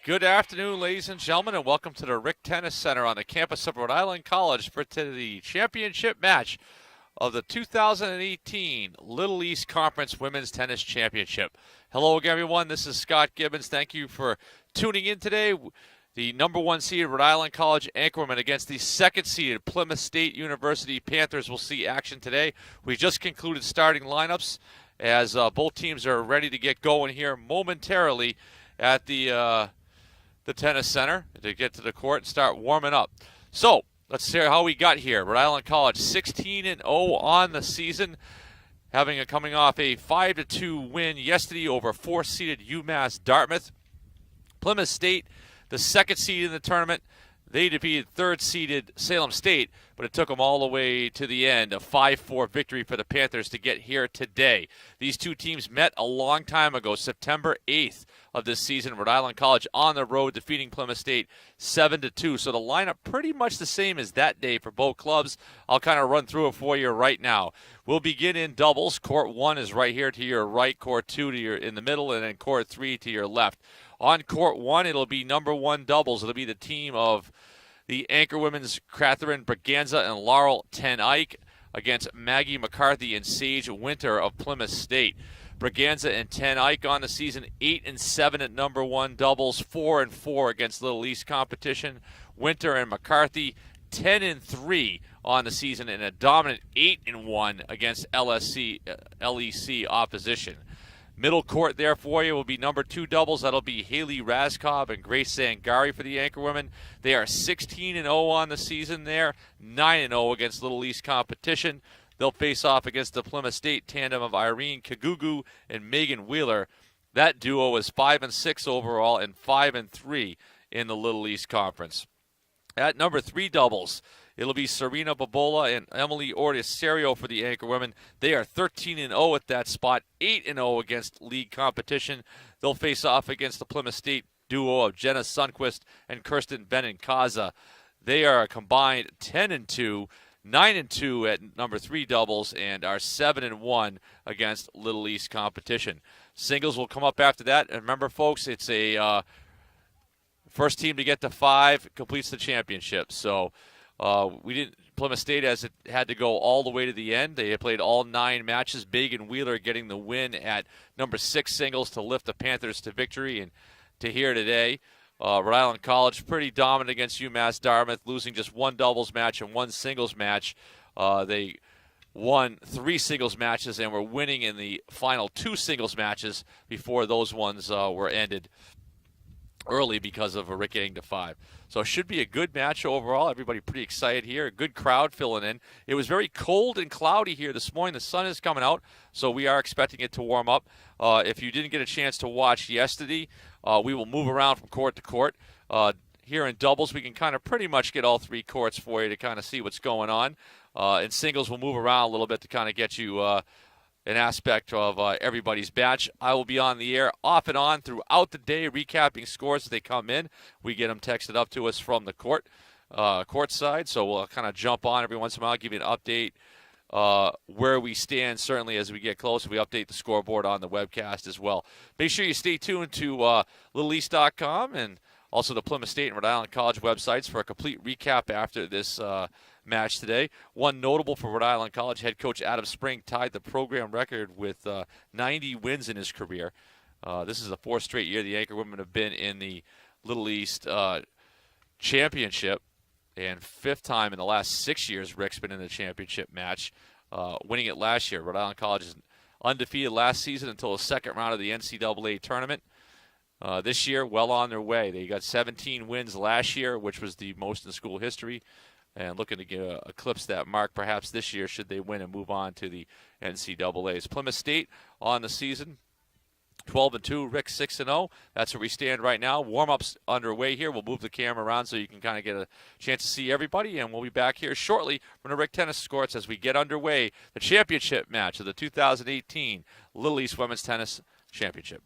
Good afternoon, ladies and gentlemen, and welcome to the Rick Tennis Center on the campus of Rhode Island College for the championship match of the 2018 Little East Conference Women's Tennis Championship. Hello again, everyone. This is Scott Gibbons. Thank you for tuning in today. The number one seeded Rhode Island College Anchorwomen against the second seeded Plymouth State University Panthers will see action today. We just concluded starting lineups as both teams are ready to get going here momentarily at the tennis center to get to the court and start warming up. So let's see how we got here. Rhode Island College 16-0 on the season, coming off a 5-2 win yesterday over fourth-seeded UMass Dartmouth. Plymouth State, the second seed in the tournament, they defeated third-seeded Salem State, but it took them all the way to the end, a 5-4 victory for the Panthers to get here today. These two teams met a long time ago, September 8th of this season. Rhode Island College on the road defeating Plymouth State 7-2. So the lineup pretty much the same as that day for both clubs. I'll kind of run through it for you right now. We'll begin in doubles. Court 1 is right here to your right, court 2 to your in the middle, and then court 3 to your left. On court 1, it'll be number 1 doubles. It'll be the team of the Anchorwomen's Catherine Braganza and Laurel Ten Eyck against Maggie McCarthy and Sage Winter of Plymouth State. Braganza and Ten Eyck on the season 8-7 at number 1 doubles, 4-4 against Little East competition. Winter and McCarthy 10-3 on the season and a dominant 8-1 against LEC opposition. Middle court there for you will be number 2 doubles. That'll be Haley Raskob and Grace Sangari for the Anchorwomen. They are 16-0 on the season there, 9-0 against Little East competition. They'll face off against the Plymouth State tandem of Irene Kagugu and Megan Wheeler. That duo is 5-6 overall and 5-3 in the Little East Conference. At number 3 doubles, it'll be Serena Bobola and Emily Ortiz-Serio for the Anchorwomen. They are 13-0 at that spot, 8-0 against league competition. They'll face off against the Plymouth State duo of Jenna Sundquist and Kirsten Benincasa. They are a combined 10-2, 9-2 at number 3 doubles, and are 7-1 against Little East competition. Singles will come up after that. And remember, folks, it's a first team to get to 5 completes the championship. So Plymouth State had to go all the way to the end. They played all 9 matches. Megan Wheeler getting the win at number 6 singles to lift the Panthers to victory and to here today. Rhode Island College pretty dominant against UMass Dartmouth, losing just 1 doubles match and 1 singles match. They won 3 singles matches and were winning in the final 2 singles matches before those ones were ended early because of a Rick getting to 5. So it should be a good match overall. Everybody pretty excited here. A good crowd filling in. It was very cold and cloudy here this morning. The sun is coming out, so we are expecting it to warm up. If you didn't get a chance to watch yesterday, we will move around from court to court. Here in doubles, we can kind of pretty much get all 3 courts for you to kind of see what's going on. In singles, we'll move around a little bit to kind of get you an aspect of everybody's batch. I will be on the air off and on throughout the day, recapping scores as they come in. We get them texted up to us from the court side, so we'll kind of jump on every once in a while, give you an update where we stand, certainly as we get closer. We update the scoreboard on the webcast as well. Make sure you stay tuned to LittleEast.com and also the Plymouth State and Rhode Island College websites for a complete recap after this match today. One notable for Rhode Island College, head coach Adam Spring tied the program record with 90 wins in his career. This is the 4th straight year the Anchorwomen have been in the Little East championship, and 5th time in the last 6 years Rick's been in the championship match, winning it last year. Rhode Island College is undefeated last season until the second round of the NCAA tournament. This year, well on their way. They got 17 wins last year, which was the most in school history, and looking to eclipse that mark perhaps this year should they win and move on to the NCAAs. Plymouth State on the season, 12-2, Rick 6-0. That's where we stand right now. Warm-ups underway here. We'll move the camera around so you can kind of get a chance to see everybody, and we'll be back here shortly from the Rick Tennis Courts as we get underway the championship match of the 2018 Little East Women's Tennis Championship.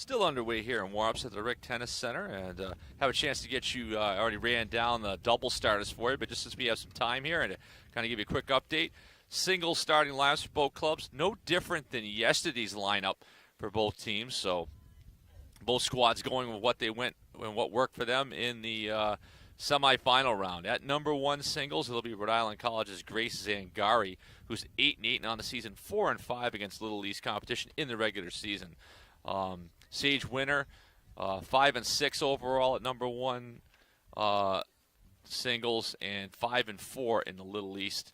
Still underway here in warm-ups at the Rick Tennis Center, and have a chance to get you, I already ran down the double starters for you, but just since we have some time here and to kind of give you a quick update, single starting lineups for both clubs, no different than yesterday's lineup for both teams, so both squads going with what they went and what worked for them in the semifinal round. At number 1 singles, it'll be Rhode Island College's Grace Zangari, who's 8-8 on the season, 4-5 against Little East competition in the regular season. Sage winner, 5-6 overall at number 1 singles, and 5-4 in the Little East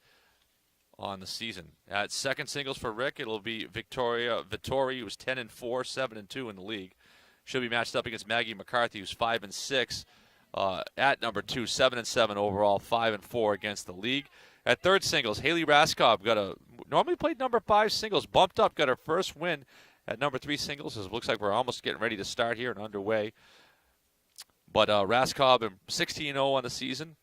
on the season. At second singles for Rick, it'll be Victoria Vittori, who's 10-4, 7-2 in the league. She'll be matched up against Maggie McCarthy, who's 5-6 at number 2, 7-7 overall, 5-4 against the league. At third singles, Haley Raskov normally played number 5 singles, bumped up, got her first win at number 3 singles. It looks like we're almost getting ready to start here and underway. But Raskov 16-0 on the season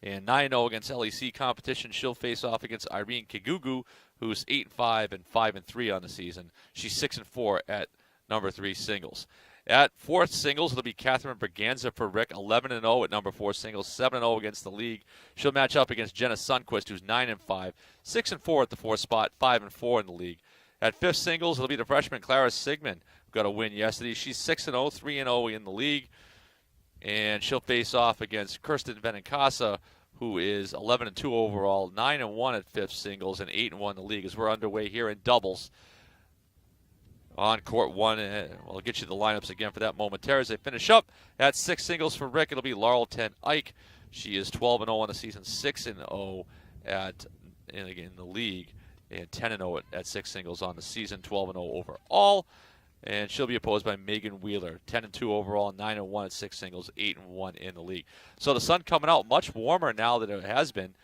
and 9-0 against LEC competition. She'll face off against Irene Kigugu, who's 8-5 and 5-3 on the season. She's 6-4 at number 3 singles. At fourth singles, it'll be Catherine Berganza for Rick, 11-0 at number 4 singles, 7-0 against the league. She'll match up against Jenna Sundquist, who's 9-5, 6-4 at the 4th spot, 5-4 in the league. At fifth singles, it'll be the freshman Clara Sigmund, who got a win yesterday. She's 6-0, 3-0 in the league, and she'll face off against Kirsten Benincasa, who is 11-2 overall, 9-1 at fifth singles, and 8-1 in the league. As we're underway here in doubles on court 1, and we'll get you the lineups again for that momentarily as they finish up. At six singles for Rick, it'll be Laurel 10 Ike. She is 12-0 on the season, 6-0 in the league, and 10-0 at six singles on the season, 12-0 overall. And she'll be opposed by Megan Wheeler, 10-2 overall, 9-1 at six singles, 8-1 in the league. So the sun coming out much warmer now than it has been.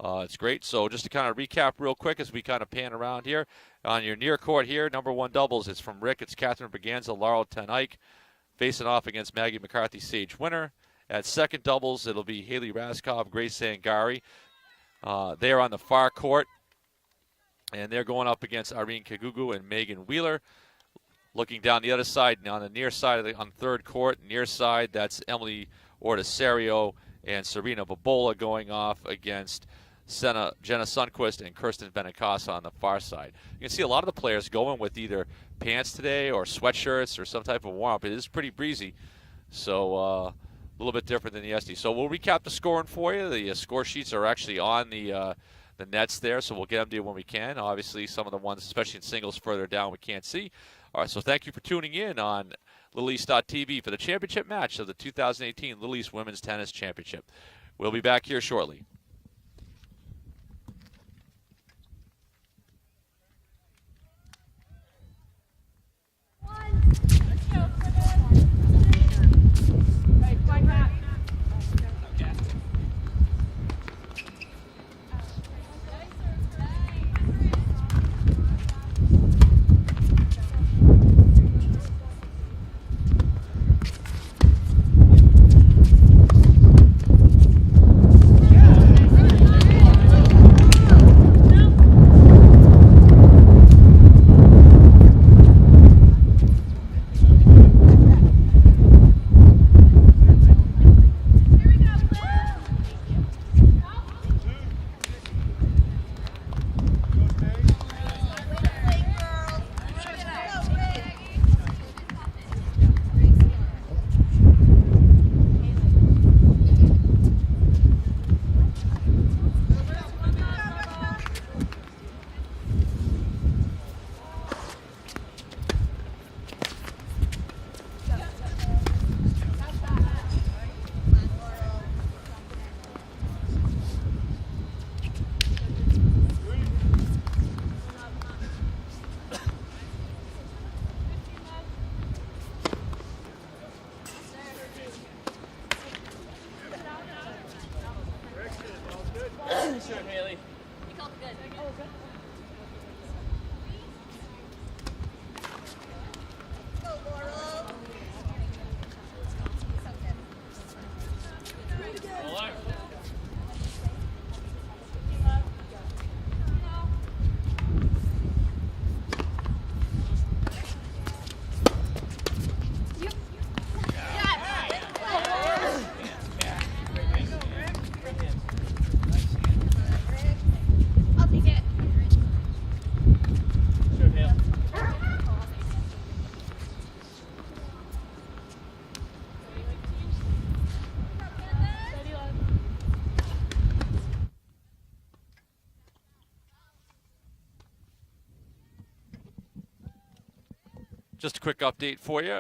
It's great. So just to kind of recap real quick as we kind of pan around here. On your near court here, number 1 doubles, it's from Rick. It's Catherine Berganza, Laurel 10 Ike, facing off against Maggie McCarthy, Sage winner. At second doubles, it'll be Haley Raskov, Grace Zangari. They're on the far court, and they're going up against Irene Kigugu and Megan Wheeler. Looking down the other side, on the near side on third court, near side, that's Emily Ortisario and Serena Bobola going off against Jenna Sundquist and Kirsten Benincasa on the far side. You can see a lot of the players going with either pants today or sweatshirts or some type of warm-up. It is pretty breezy, so a little bit different than the SD. So we'll recap the scoring for you. The score sheets are actually on the nets there, so we'll get them to you when we can. Obviously, some of the ones, especially in singles further down, we can't see. All right, so thank you for tuning in on LittleEast.tv for the championship match of the 2018 Little East Women's Tennis Championship. We'll be back here shortly. Yeah. Just a quick update for you.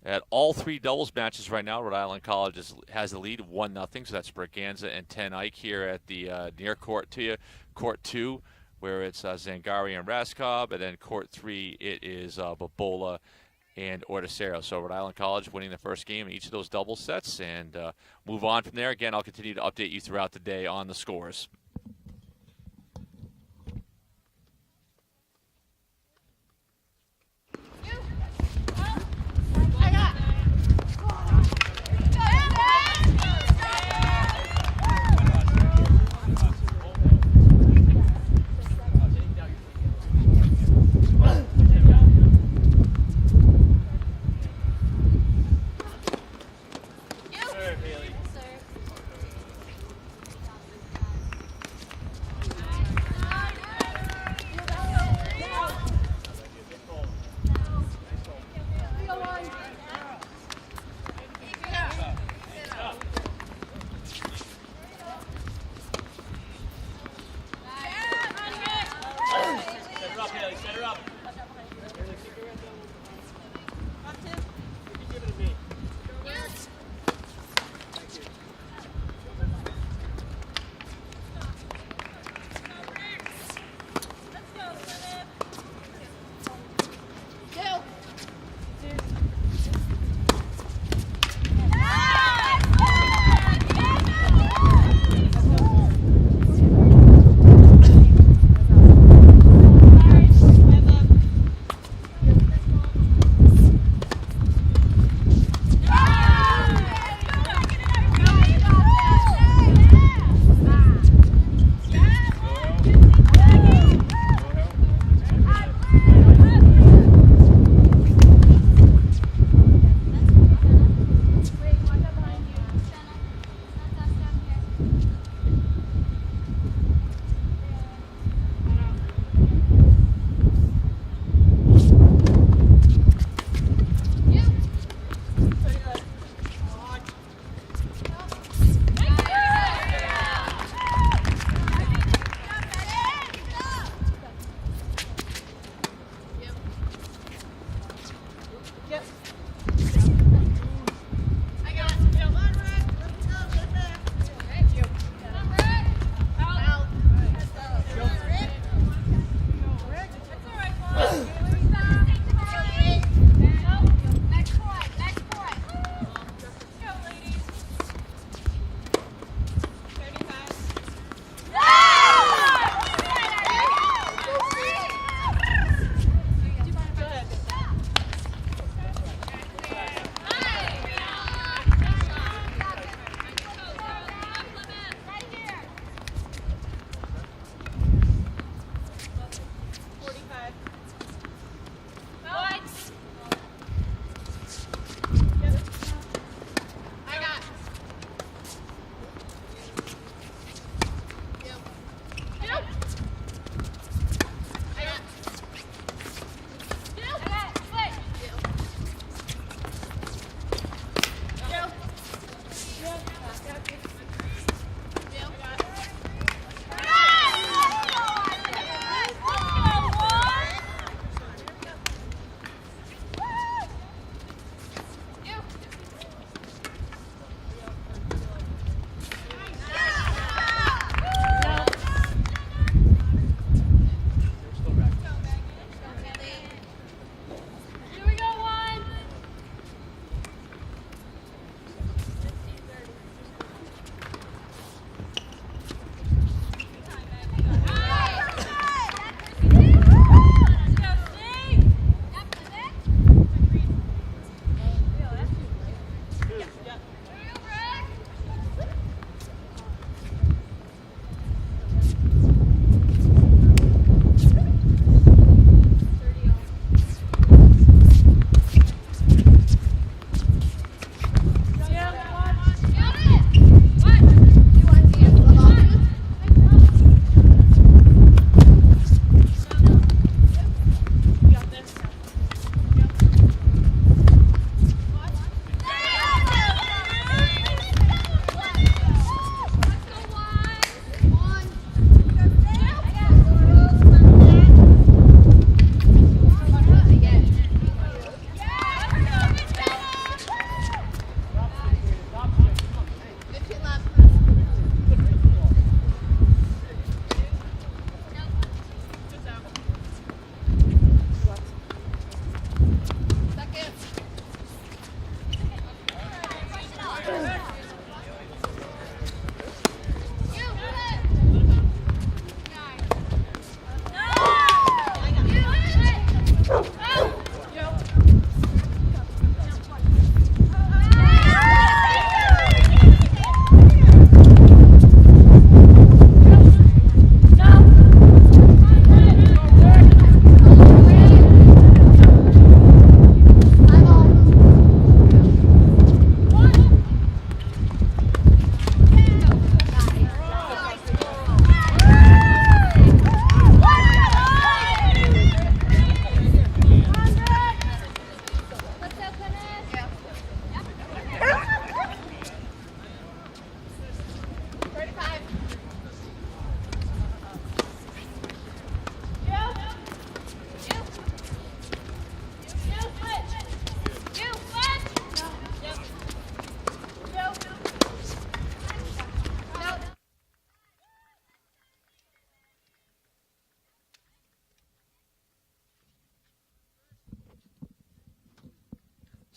At all three doubles matches right now, Rhode Island College has the lead 1-0. So that's Braganza and 10 Ike here at the near court to you. Court 2, where it's Zangari and Raskov. And then court 3, it is Babola and Ordacero. So Rhode Island College winning the first game in each of those double sets. And move on from there. Again, I'll continue to update you throughout the day on the scores.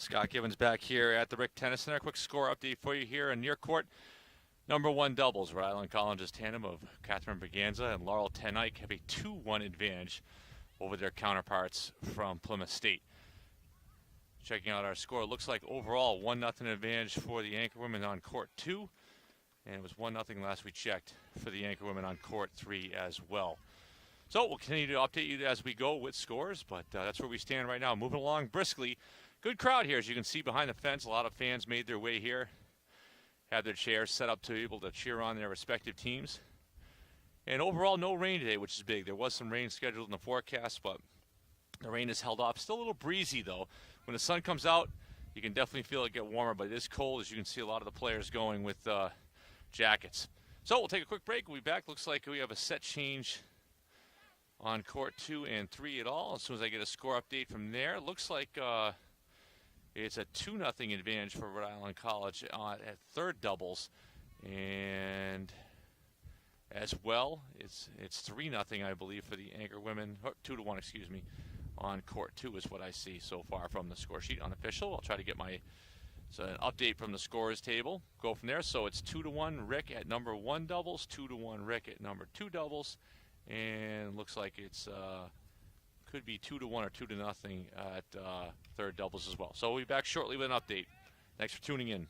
Scott Givens back here at the Rick Tennis Center. Quick score update for you here in near court. Number 1 doubles. Rhode Island College's tandem of Catherine Berganza and Laurel Tenike have a 2-1 advantage over their counterparts from Plymouth State. Checking out our score, it looks like overall 1-0 advantage for the Anchor women on court 2. And it was 1-0 last we checked for the Anchor women on court 3 as well. So we'll continue to update you as we go with scores, but that's where we stand right now. Moving along briskly. Good crowd here, as you can see behind the fence. A lot of fans made their way here, had their chairs set up to be able to cheer on their respective teams. And overall, no rain today, which is big. There was some rain scheduled in the forecast, but the rain is held off. Still a little breezy, though. When the sun comes out, you can definitely feel it get warmer, but it is cold, as you can see a lot of the players going with jackets. So we'll take a quick break. We'll be back. Looks like we have a set change on court 2 and 3 at all. As soon as I get a score update from there, it looks like it's a 2-0 advantage for Rhode Island College at third doubles, and as well, it's 3-0, I believe, for the Anchor women. 2-1, excuse me, on court 2 is what I see so far from the score sheet. Unofficial. I'll try to get an update from the scores table. Go from there. So it's 2-1 Rick at number 1 doubles, 2-1 Rick at number 2 doubles, and looks like it's could be 2-1 or 2-0 at third doubles as well. So we'll be back shortly with an update. Thanks for tuning in.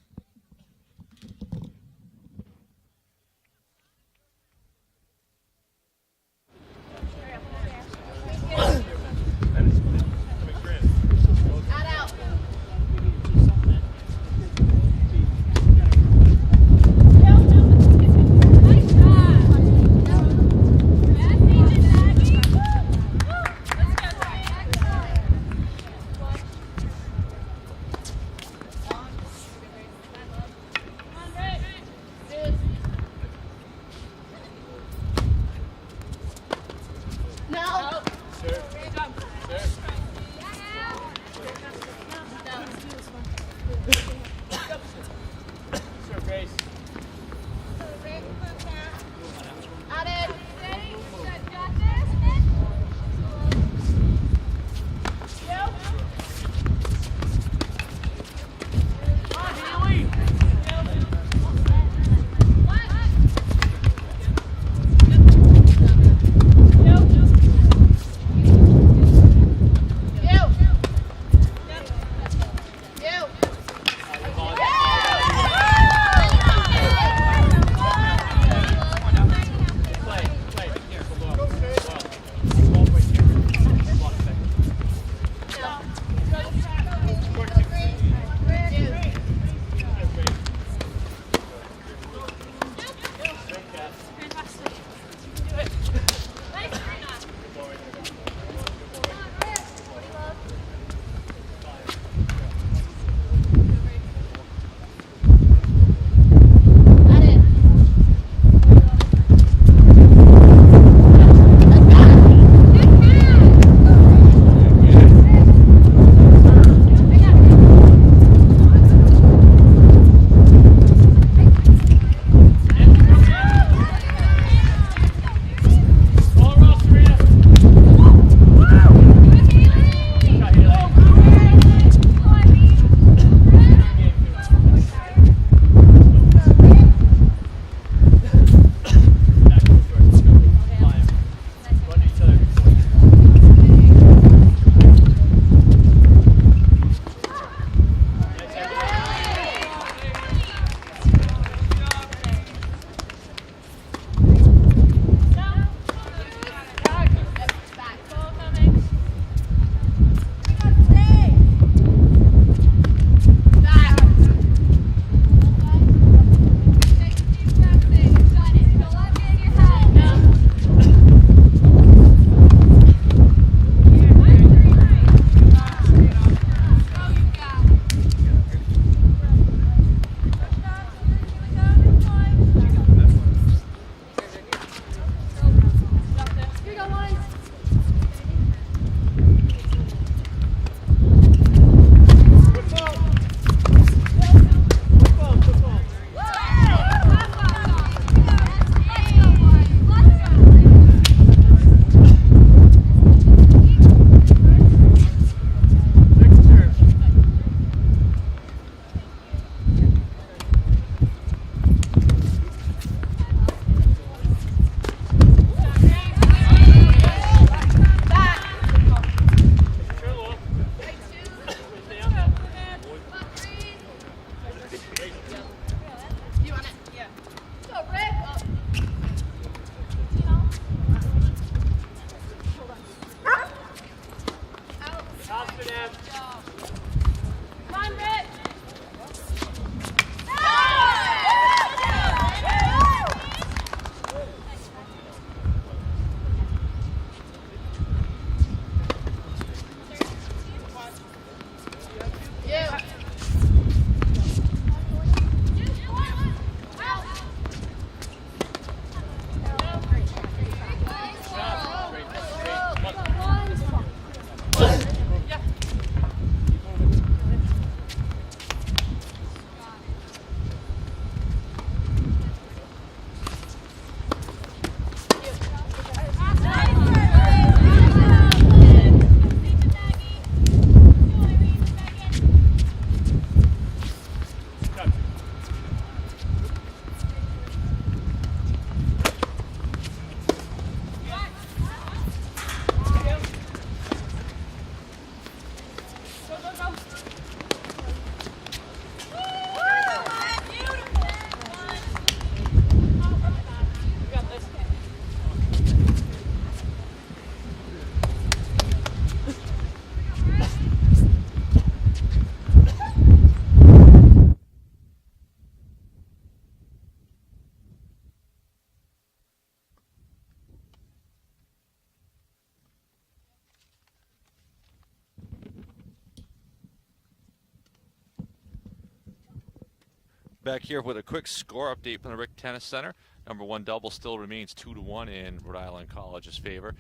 Back here with a quick score update from the Rick Tennis Center. Number 1 double still remains 2-1 in Rhode Island College's favor.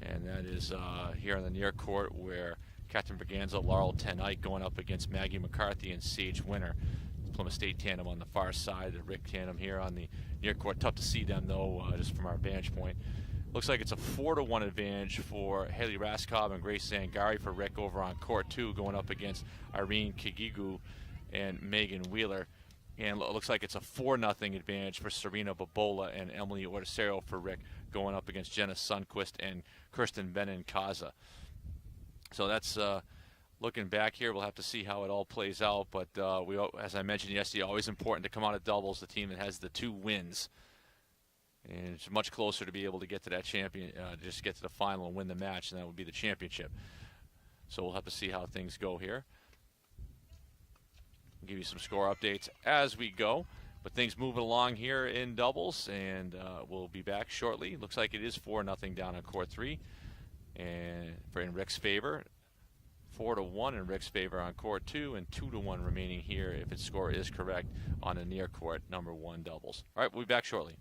And that is here on the near court where Catherine Berganza, Laurel Tenite going up against Maggie McCarthy and Sage Winter. Plymouth State tandem on the far side, the Rick tandem here on the near court. Tough to see them though, just from our vantage point. Looks like it's a 4-1 advantage for Haley Raskob and Grace Zangari for Rick over on court 2, going up against Irene Kigigu and Megan Wheeler. And it looks like it's a 4-0 advantage for Serena Babola and Emily Ortesero for Rick, going up against Jenna Sundquist and Kirsten Benin-Kaza. So that's looking back here. We'll have to see how it all plays out. But as I mentioned yesterday, always important to come out of doubles, the team that has the 2 wins. And it's much closer to be able to get to that champion, just get to the final and win the match, and that would be the championship. So we'll have to see how things go here. I'll give you some score updates as we go. But things moving along here in doubles, and we'll be back shortly. Looks like it is 4-0 down on court 3, and in Rick's favor. 4-1 in Rick's favor on court 2, and 2-1 remaining here if its score is correct on the near court number 1 doubles. All right, we'll be back shortly.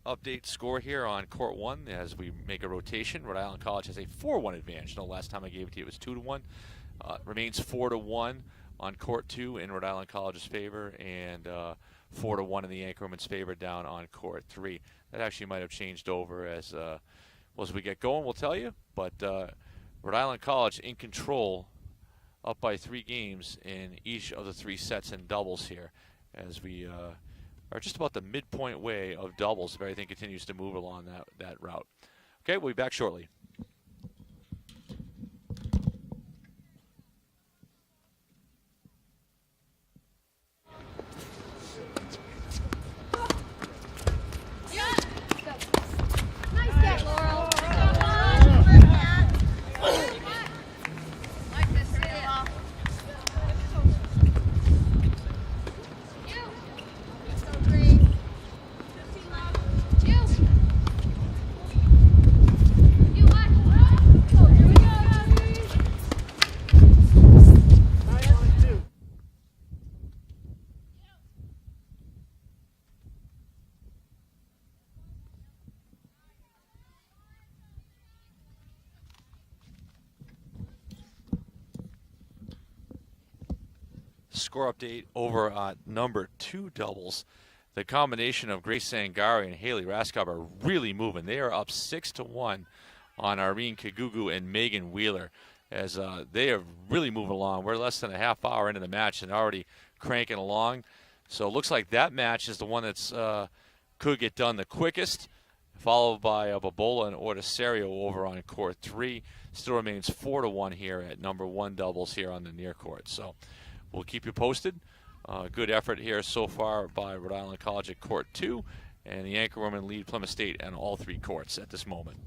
Update score here on court 1 as we make a rotation. Rhode Island College has a 4-1 advantage. No, last time I gave it to you it was 2-1. Remains 4-1 on court 2 in Rhode Island College's favor, and 4-1 in the Anchorman's favor down on court 3. That actually might have changed over as we get going, we'll tell you. But Rhode Island College in control, up by 3 games in each of the 3 sets in doubles here, as we are just about the midpoint way of doubles if everything continues to move along that route. Okay, we'll be back shortly. Score update over number 2 doubles the combination of Grace Sangari and Haley Raskob are really moving. They are up 6-1 on Irene Kagugu and Megan Wheeler, as they are really moving along. We're less than a half hour into the match and already cranking along. So it looks like that match is the one that's could get done the quickest, followed by Bobola and Ortisario over on court 3. Still remains 4-1 here at number 1 doubles here on the near court. So we'll keep you posted. Good effort here so far by Rhode Island College at court 2, and the anchor women lead Plymouth State on all 3 courts at this moment.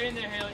in there, Haley.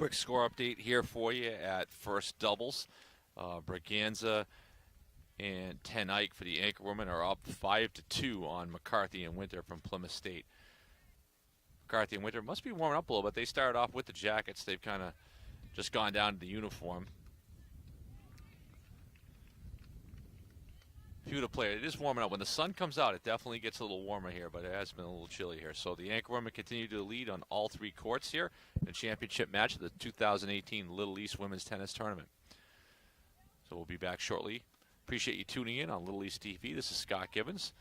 Quick score update here for you at first doubles. Braganza and Ten Eyck for the Anchorwomen are up 5-2 on McCarthy and Winter from Plymouth State. McCarthy and Winter must be warming up a little bit. They started off with the jackets. They've kind of just gone down to the uniform. Few to play. It is warming up. When the sun comes out, it definitely gets a little warmer here, but it has been a little chilly here. So the Anchorwomen continue to lead on all three courts here in the championship match of the 2018 Little East Women's Tennis Tournament. So we'll be back shortly. Appreciate you tuning in on Little East TV. This is Scott Gibbons,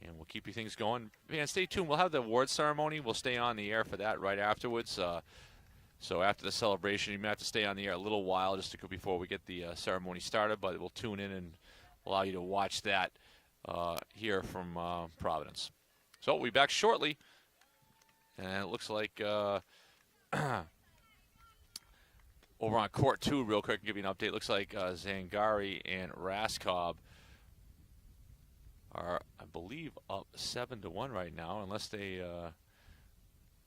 and we'll keep you things going. Man, stay tuned. We'll have the award ceremony. We'll stay on the air for that right afterwards. So after the celebration, you may have to stay on the air a little while just before we get the ceremony started, but we'll tune in and allow you to watch that here from Providence. So we'll be back shortly, and it looks like over on court 2, real quick, and give you an update. Looks like Zangari and Raskob are, I believe, up 7-1 right now, unless they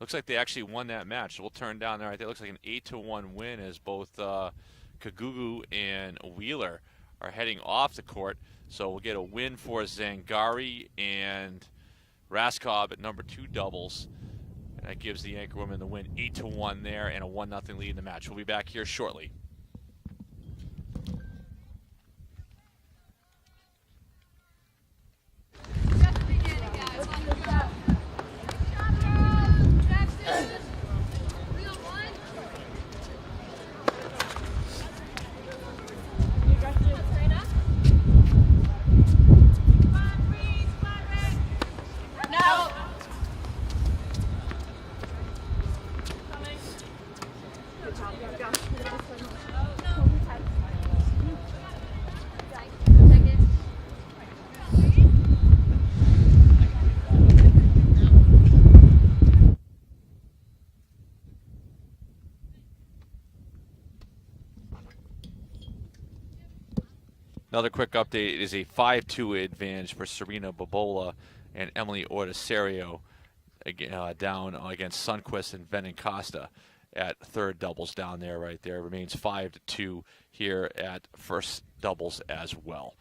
looks like they actually won that match. So we'll turn down there right there. Looks like an 8-1 win as both Kagugu and Wheeler are heading off the court. So we'll get a win for Zangari and Raskob at number 2 doubles. And that gives the Anchorwomen the win 8-1 there and a 1-0 lead in the match. We'll be back here shortly. Another quick update, it is a 5-2 advantage for Serena Bobola and Emily Ortisario down against Sundquist and Benincasa at third doubles down there right there. It remains 5-2 here at first doubles as well.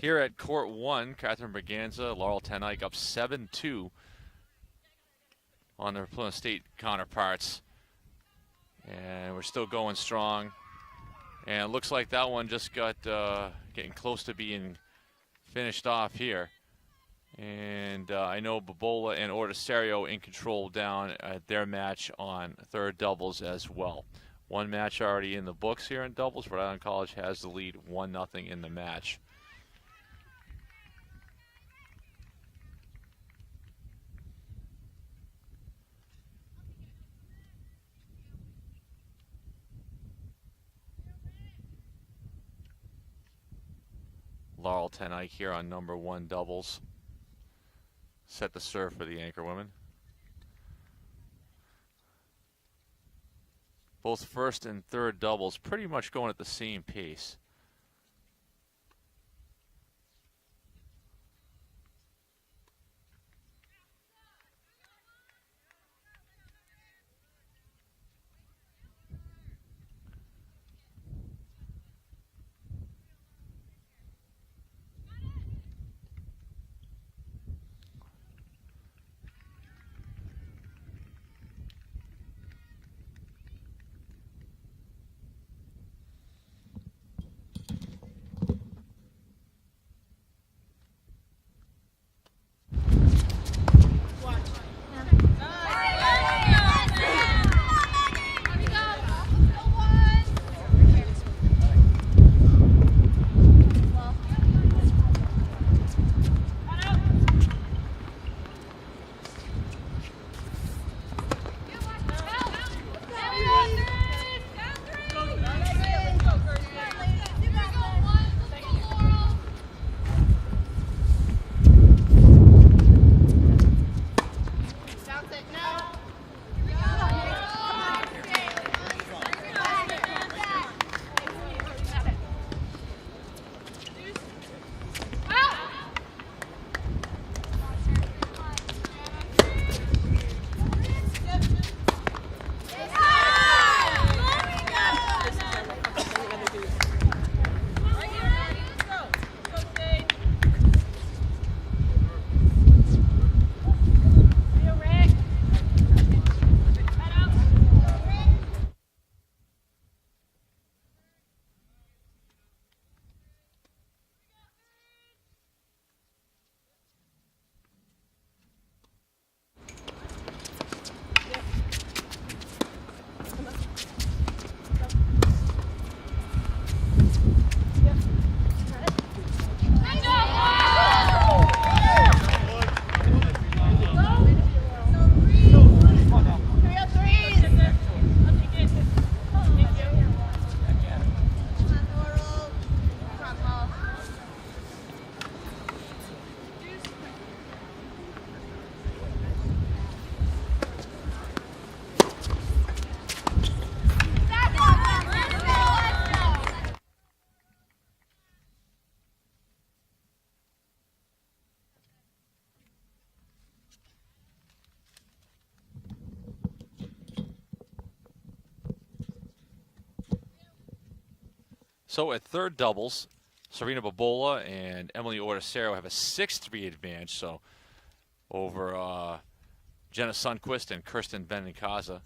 Here at Court 1, Catherine Braganza, Laurel Ten Eyck up 7-2 on their Plymouth State counterparts. And we're still going strong. And it looks like that one just got getting close to being finished off here. And I know Bobola and Ortisario in control down at their match on third doubles as well. One match already in the books here in doubles. Rhode Island College has the lead 1-0 in the match. Laurel Ten Eyck here on number 1 doubles. Set to serve for the anchor women. Both first and third doubles pretty much going at the same pace. So at third doubles, Serena Bobola and Emily Ortisario have a 6-3 advantage. So over Jenna Sundquist and Kirsten Benincasa.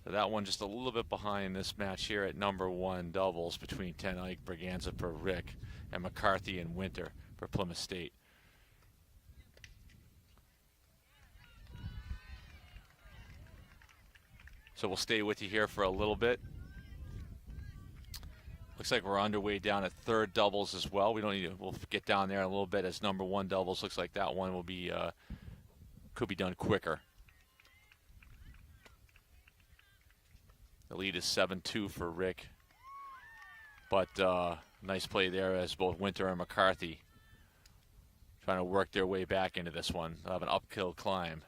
So that one just a little bit behind this match here at number 1 doubles between Ten Eyck, Braganza for Rick, and McCarthy and Winter for Plymouth State. So we'll stay with you here for a little bit. Looks like we're underway down at third doubles as well. We don't need to, we'll get down there in a little bit as number 1 doubles. Looks like that one will be could be done quicker. The lead is 7-2 for Rick. But nice play there as both Winter and McCarthy trying to work their way back into this one. They'll have an uphill climb.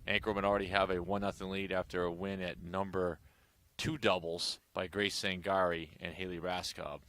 Anchorman already have a 1-0 lead after a win at number 2 doubles by Grace Sangari and Haley Raskob.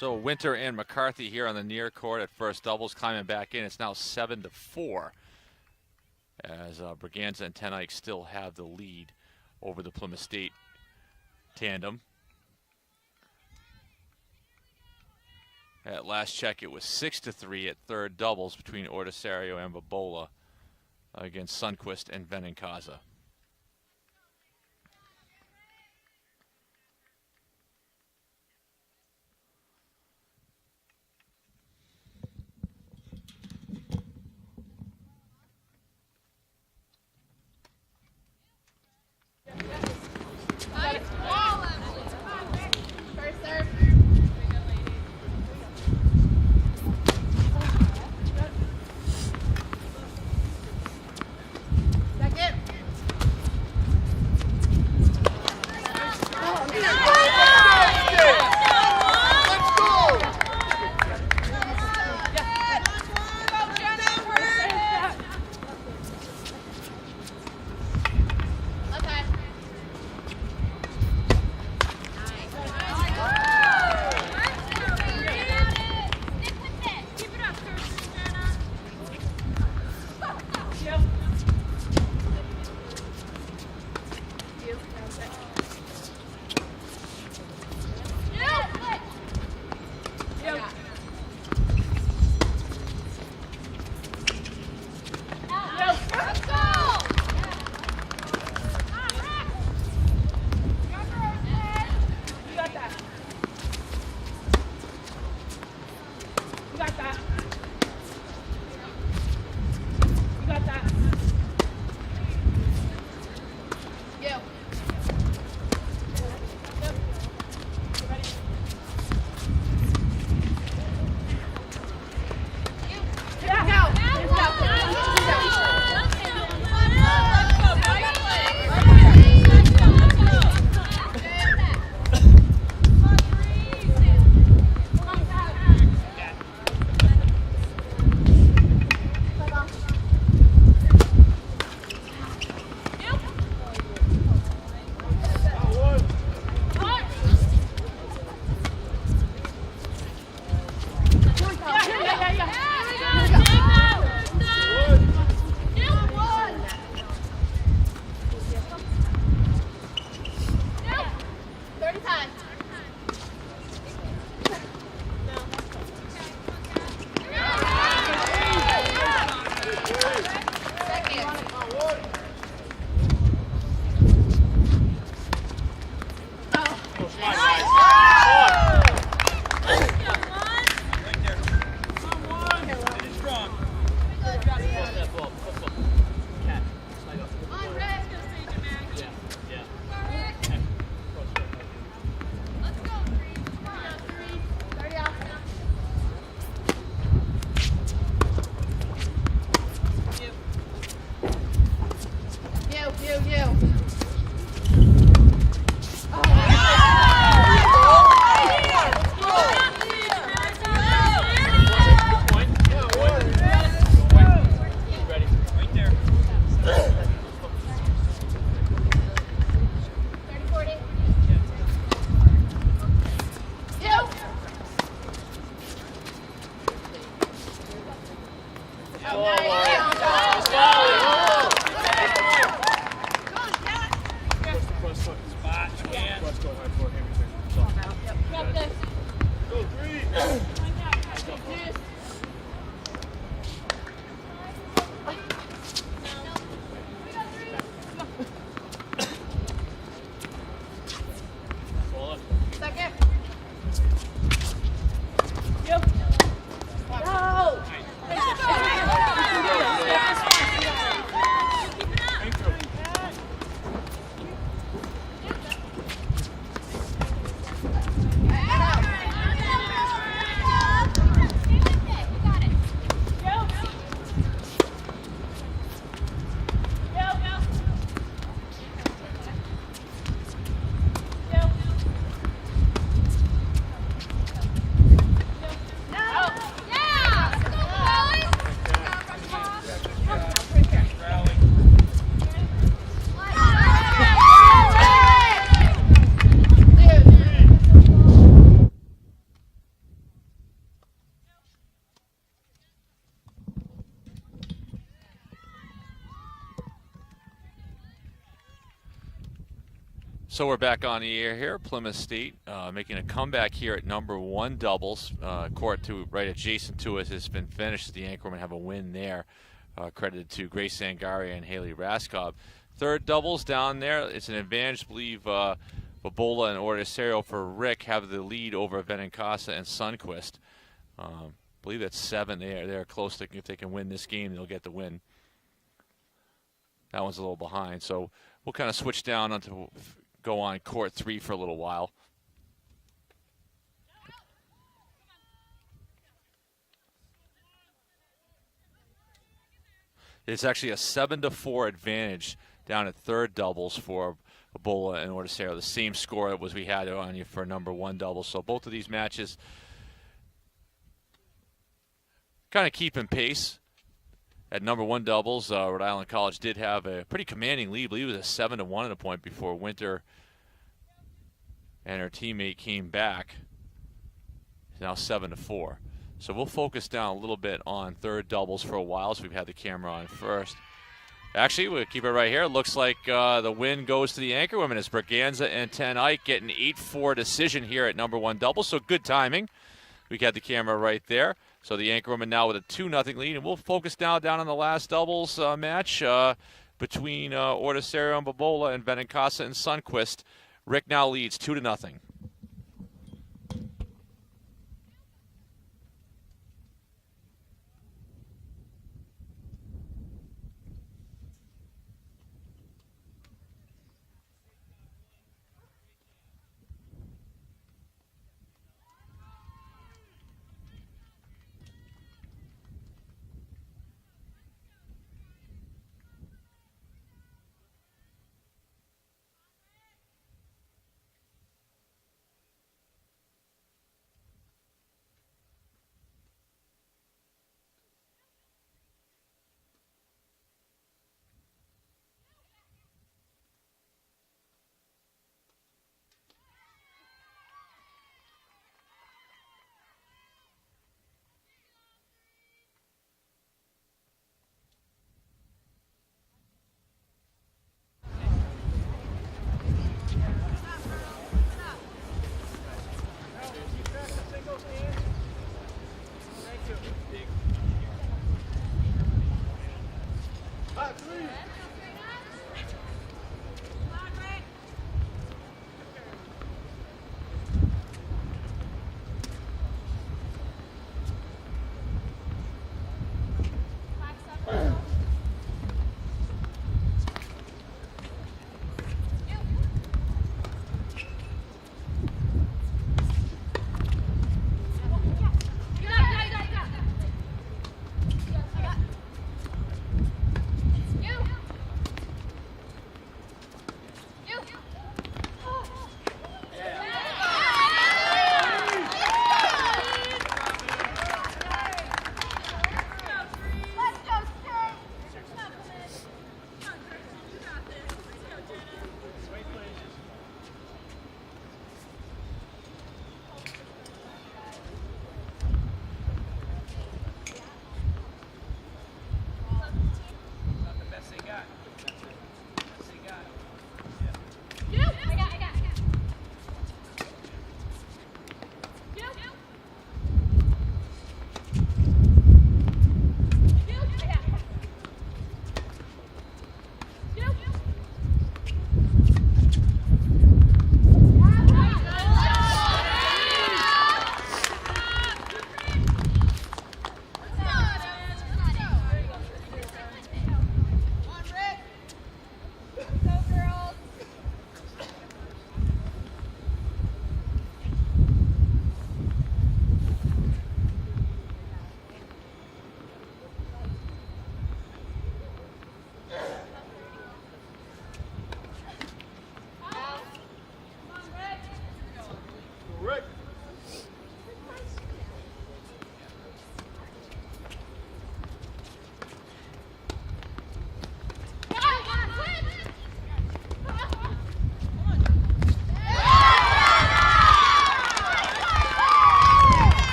So Winter and McCarthy here on the near court at first doubles, climbing back in. It's now 7-4 as Braganza and Ten Eyck still have the lead over the Plymouth State tandem. At last check, it was 6-3 at third doubles between Ortisario and Babola against Sundquist and Venencaza. So we're back on the air here. Plymouth State making a comeback here at number 1 doubles. Court to right adjacent to us has been finished. The Anchormen have a win there, credited to Grace Sangaria and Haley Raskob. Third doubles down there. It's an advantage, I believe. Babola and Ortesero for Rick have the lead over Benincasa and Sundquist. I believe that's 7 there. They're close to, if they can win this game, they'll get the win. That one's a little behind. So we'll kind of switch down onto go on court 3 for a little while. It's actually a 7-4 advantage down at third doubles for Babola and Ortesero. The same score was we had on you for number 1 doubles. So both of these matches kind of keeping pace. At number 1 doubles, Rhode Island College did have a pretty commanding lead. I believe it was a 7-1 at a point before Winter and her teammate came back. It's now 7-4. So we'll focus down a little bit on third doubles for a while. So we've had the camera on first. Actually, we'll keep it right here. It looks like the win goes to the Anchorwomen as Braganza and Ten Eyck get an 8-4 decision here at number 1 doubles. So good timing. We got the camera right there. So the Anchorwomen now with a 2-0 lead. And we'll focus down on the last doubles match between Ortesero and Babola and Benincasa and Sundquist. Rick now leads 2-0.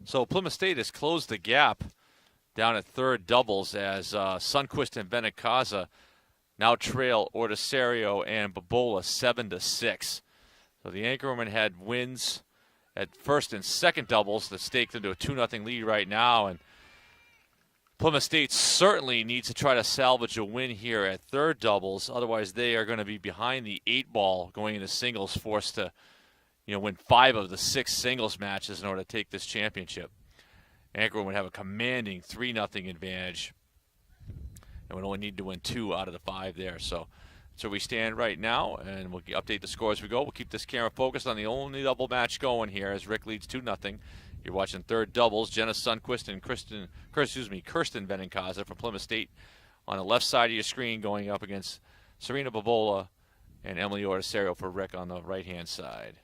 So Plymouth State has closed the gap down at third doubles as Sundquist and Benincasa now trail Ortisario and Babola 7-6. So the Anchorwomen had wins at first and second doubles that staked them to a 2-0 lead right now. And Plymouth State certainly needs to try to salvage a win here at third doubles. Otherwise, they are going to be behind the 8-ball going into singles, forced to win 5 of the 6 singles matches in order to take this championship. Anchorwomen would have a commanding 3-0 advantage and would only need to win 2 out of the 5 there. So we stand right now, and we'll update the score as we go. We'll keep this camera focused on the only double match going here as Rick leads 2-0. You're watching third doubles. Jenna Sundquist and Kirsten Benincasa from Plymouth State on the left side of your screen going up against Serena Babola and Emily Ortisario for Rick on the right-hand side.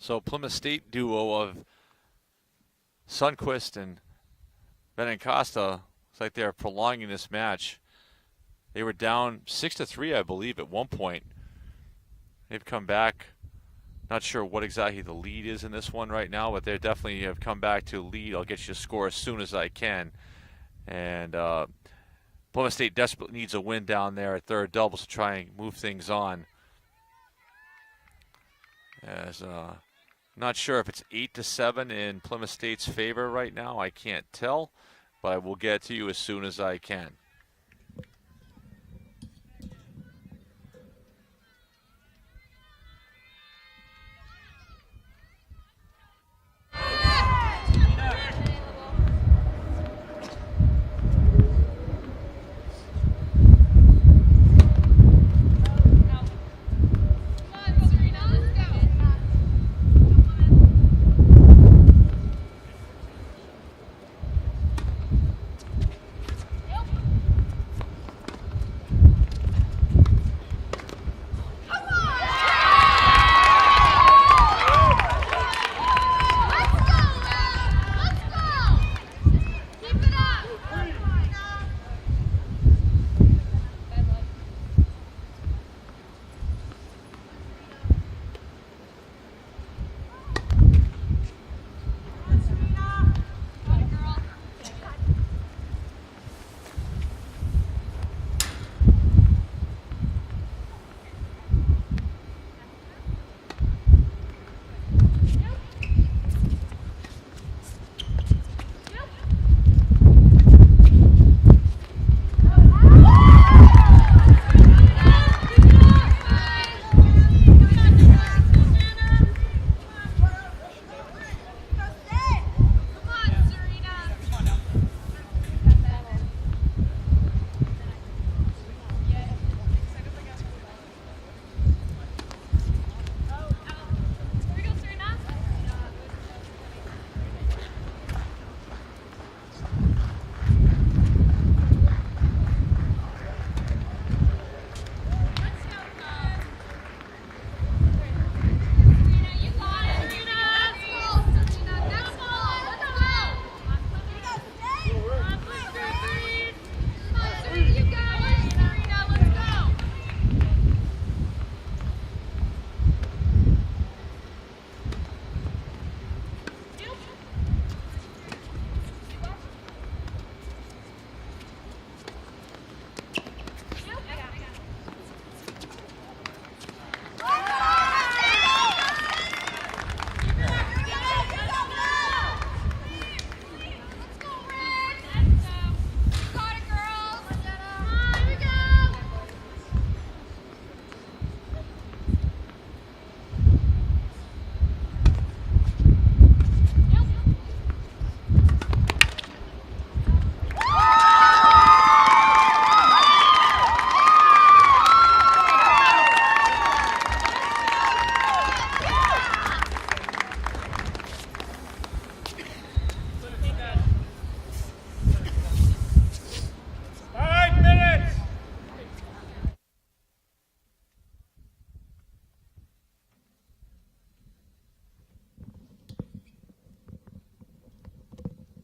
So Plymouth State duo of Sundquist and Benincasa, looks like they're prolonging this match. They were down 6-3, I believe, at one point. They've come back. Not sure what exactly the lead is in this one right now, but they definitely have come back to lead. I'll get you a score as soon as I can. And Plymouth State desperately needs a win down there at third doubles to try and move things on. As not sure if it's 8-7 in Plymouth State's favor right now. I can't tell, but I will get it to you as soon as I can.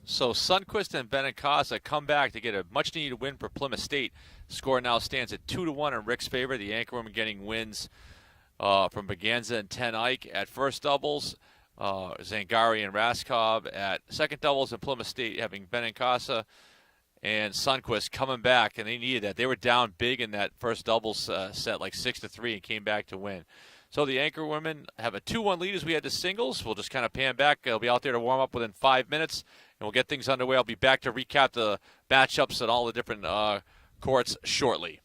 So Sundquist and Benincasa come back to get a much-needed win for Plymouth State. Score now stands at 2-1 in Rick's favor. The anchorwomen getting wins from Baganza and Ten Eyck at first doubles, Zangari and Raskov at second doubles, and Plymouth State having Benincasa and Sundquist coming back, and they needed that. They were down big in that first doubles set, like 6-3, and came back to win. So the anchor women have a 2-1 lead as we head to singles. We'll just kind of pan back. They'll be out there to warm up within 5 minutes, and we'll get things underway. I'll be back to recap the matchups at all the different courts shortly.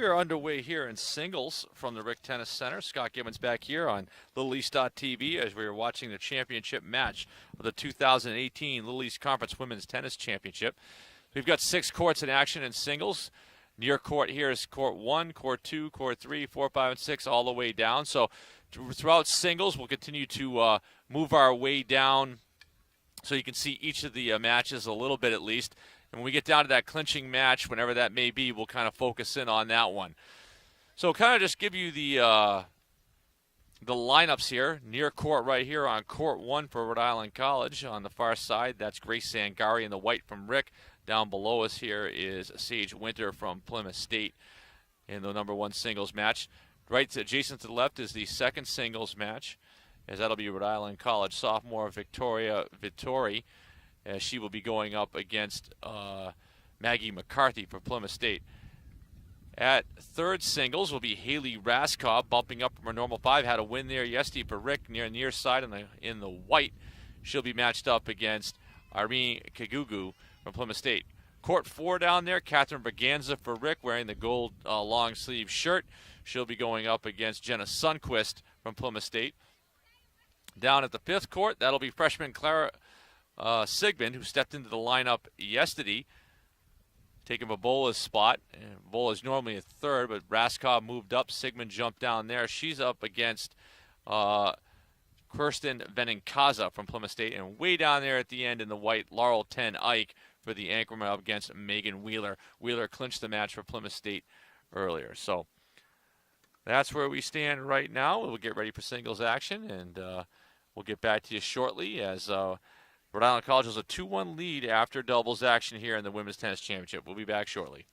We are underway here in singles from the Rick Tennis Center. Scott Gibbons back here on Little East.tv as we are watching the championship match of the 2018 Little East Conference Women's Tennis Championship. We've got 6 courts in action in singles. Near court here is court 1, court 2, court 3, 4, 5, and 6, all the way down. So throughout singles, we'll continue to move our way down so you can see each of the matches a little bit at least. And when we get down to that clinching match, whenever that may be, we'll kind of focus in on that one. So kind of just give you the lineups here. Near court right here on court 1 for Rhode Island College. On the far side, that's Grace Sangari in the white from Rick. Down below us here is Sage Winter from Plymouth State in the number 1 singles match. Right adjacent to the left is the second singles match, as that'll be Rhode Island College sophomore Victoria Vittori, as she will be going up against Maggie McCarthy for Plymouth State. At third singles will be Haley Raskob, bumping up from her normal 5. Had a win there yesterday for Rick near side in the white. She'll be matched up against Irene Kagugu from Plymouth State. Court 4 down there, Catherine Berganza for Rick, wearing the gold long sleeve shirt. She'll be going up against Jenna Sundquist from Plymouth State. Down at the 5th court, that'll be freshman Clara Sigmund, who stepped into the lineup yesterday, taking Vobola's spot. Vobola's normally a 3rd, but Raskob moved up. Sigmund jumped down there. She's up against Kirsten Veninkaza from Plymouth State. And way down there at the end in the white, Laurel 10 Ike for the Anchorman up against Megan Wheeler. Wheeler clinched the match for Plymouth State earlier. So that's where we stand right now. We'll get ready for singles action, and we'll get back to you shortly as Rhode Island College has a 2-1 lead after doubles action here in the Women's Tennis Championship. We'll be back shortly.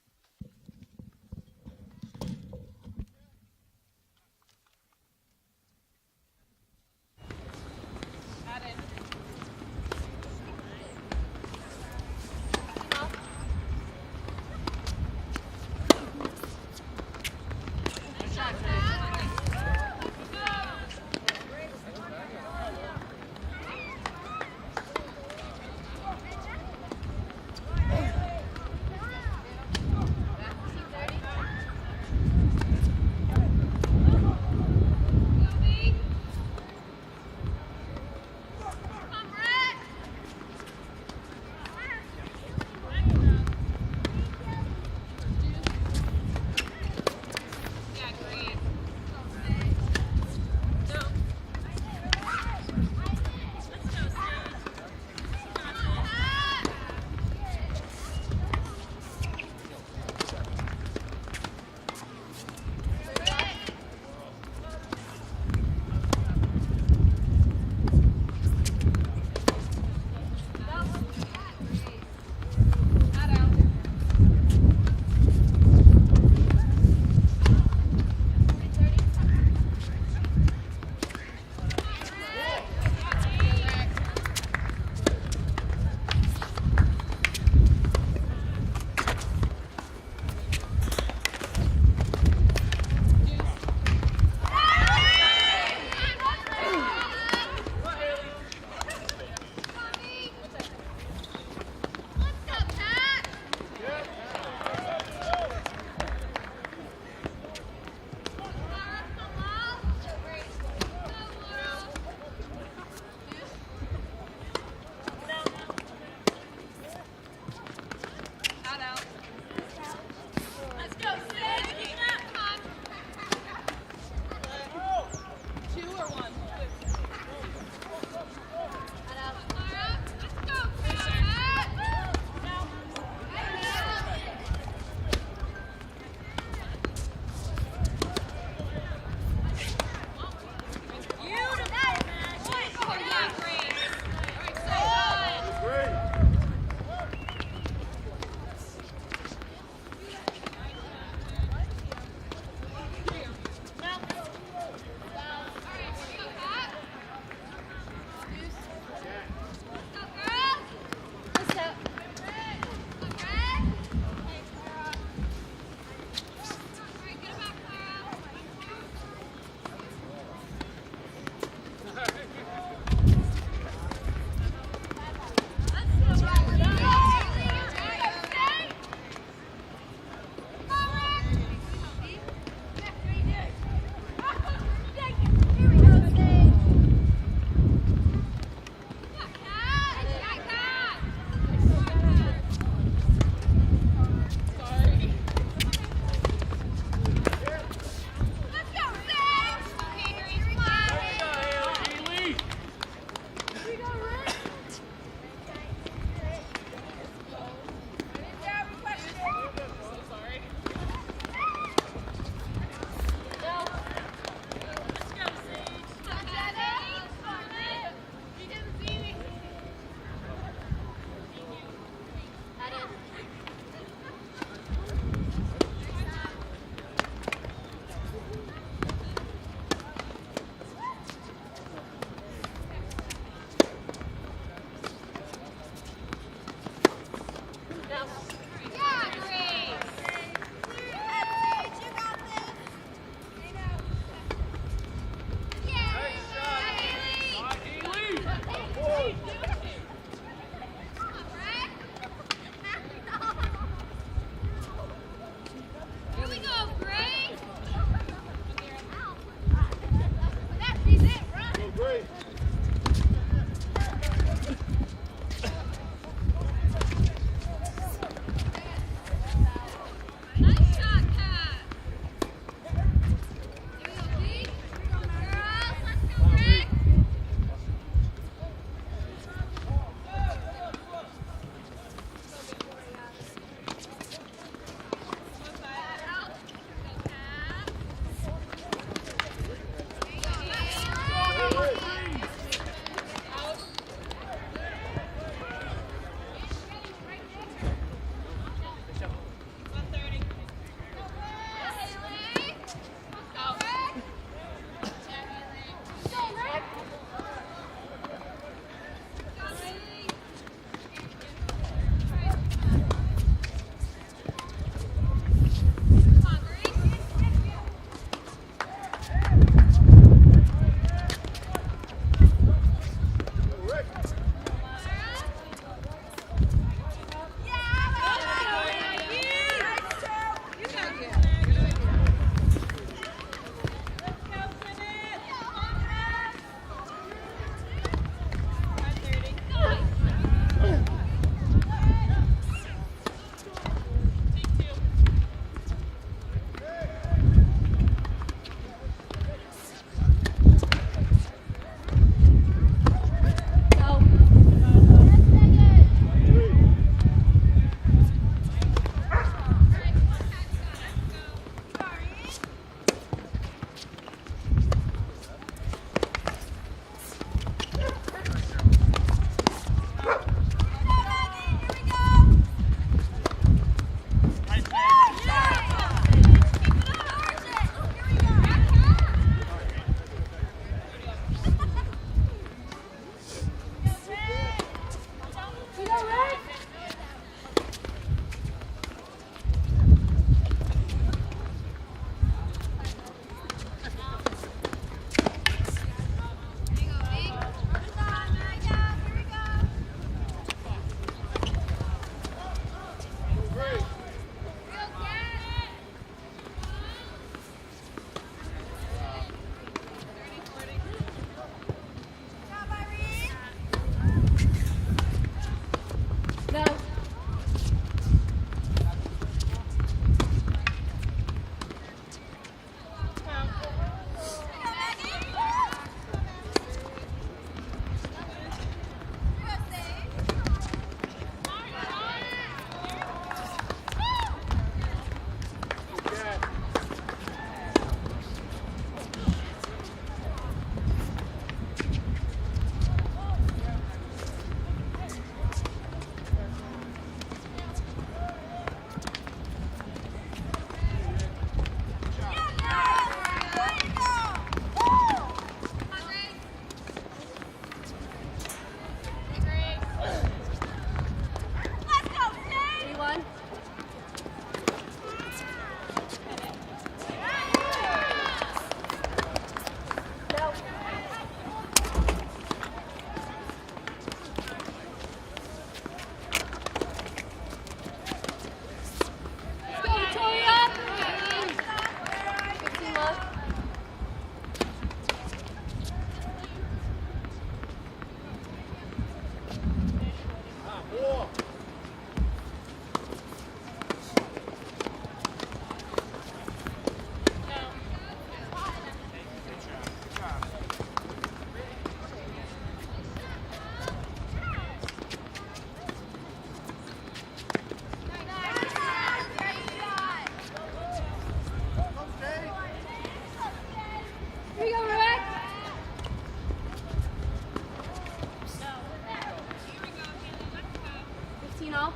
know.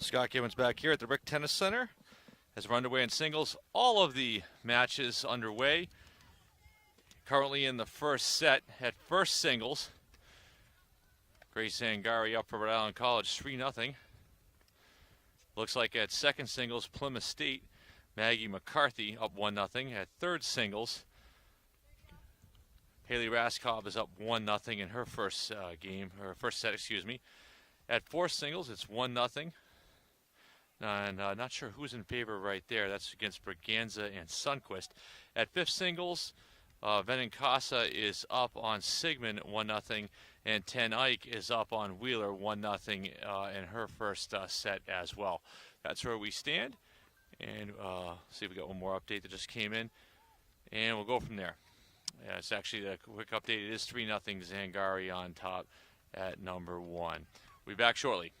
Scott Gibbons back here at the Rick Tennis Center as we're underway in singles. All of the matches underway. Currently in the first set at first singles. Grace Zangari up for Rhode Island College 3-0. Looks like at second singles, Plymouth State, Maggie McCarthy up 1-0. At third singles, Haley Raskov is up 1-0 in her first game, or first set, excuse me. At fourth singles, it's 1-0. And not sure who's in favor right there. That's against Braganza and Sundquist. At fifth singles, Benincasa is up on Sigmund 1-0, and Ten Eyck is up on Wheeler 1-0 in her first set as well. That's where we stand. And see if we got one more update that just came in. And we'll go from there. Yeah, it's actually a quick update. It is 3-0 Zangari on top at number 1. We'll be back shortly.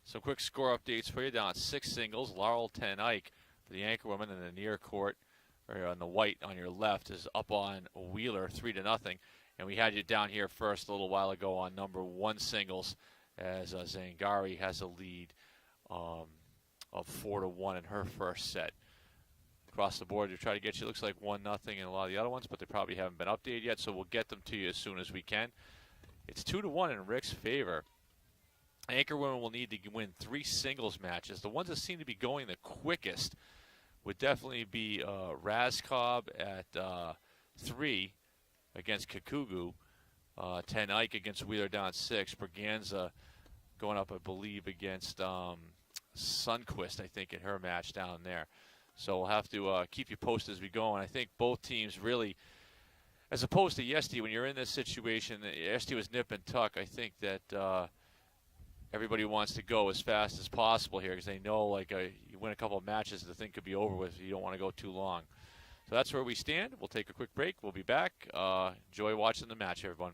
Some quick score updates for you down at six singles. Laurel Ten Eyck for the anchor woman in the near court, or on the white on your left, is up on Wheeler 3-0. And we had you down here first a little while ago on number one singles, as Zangari has a lead of 4-1 in her first set. Across the board, to try to get you, looks like 1-0 in a lot of the other ones, but they probably haven't been updated yet, so we'll get them to you as soon as we can. It's 2-1 in Rick's favor. Anchor women will need to win 3 singles matches. The ones that seem to be going the quickest would definitely be Razcob at 3 against Kikugu, Ten Eyck against Wheeler down 6, Braganza going up, I believe, against Sunquist, I think, in her match down there. So we'll have to keep you posted as we go. And I think both teams really, as opposed to yesterday, when you're in this situation, yesterday was nip and tuck. I think that everybody wants to go as fast as possible here because they know, like, you win a couple of matches, the thing could be over with. You don't want to go too long. So that's where we stand. We'll take a quick break. We'll be back. Enjoy watching the match, everyone.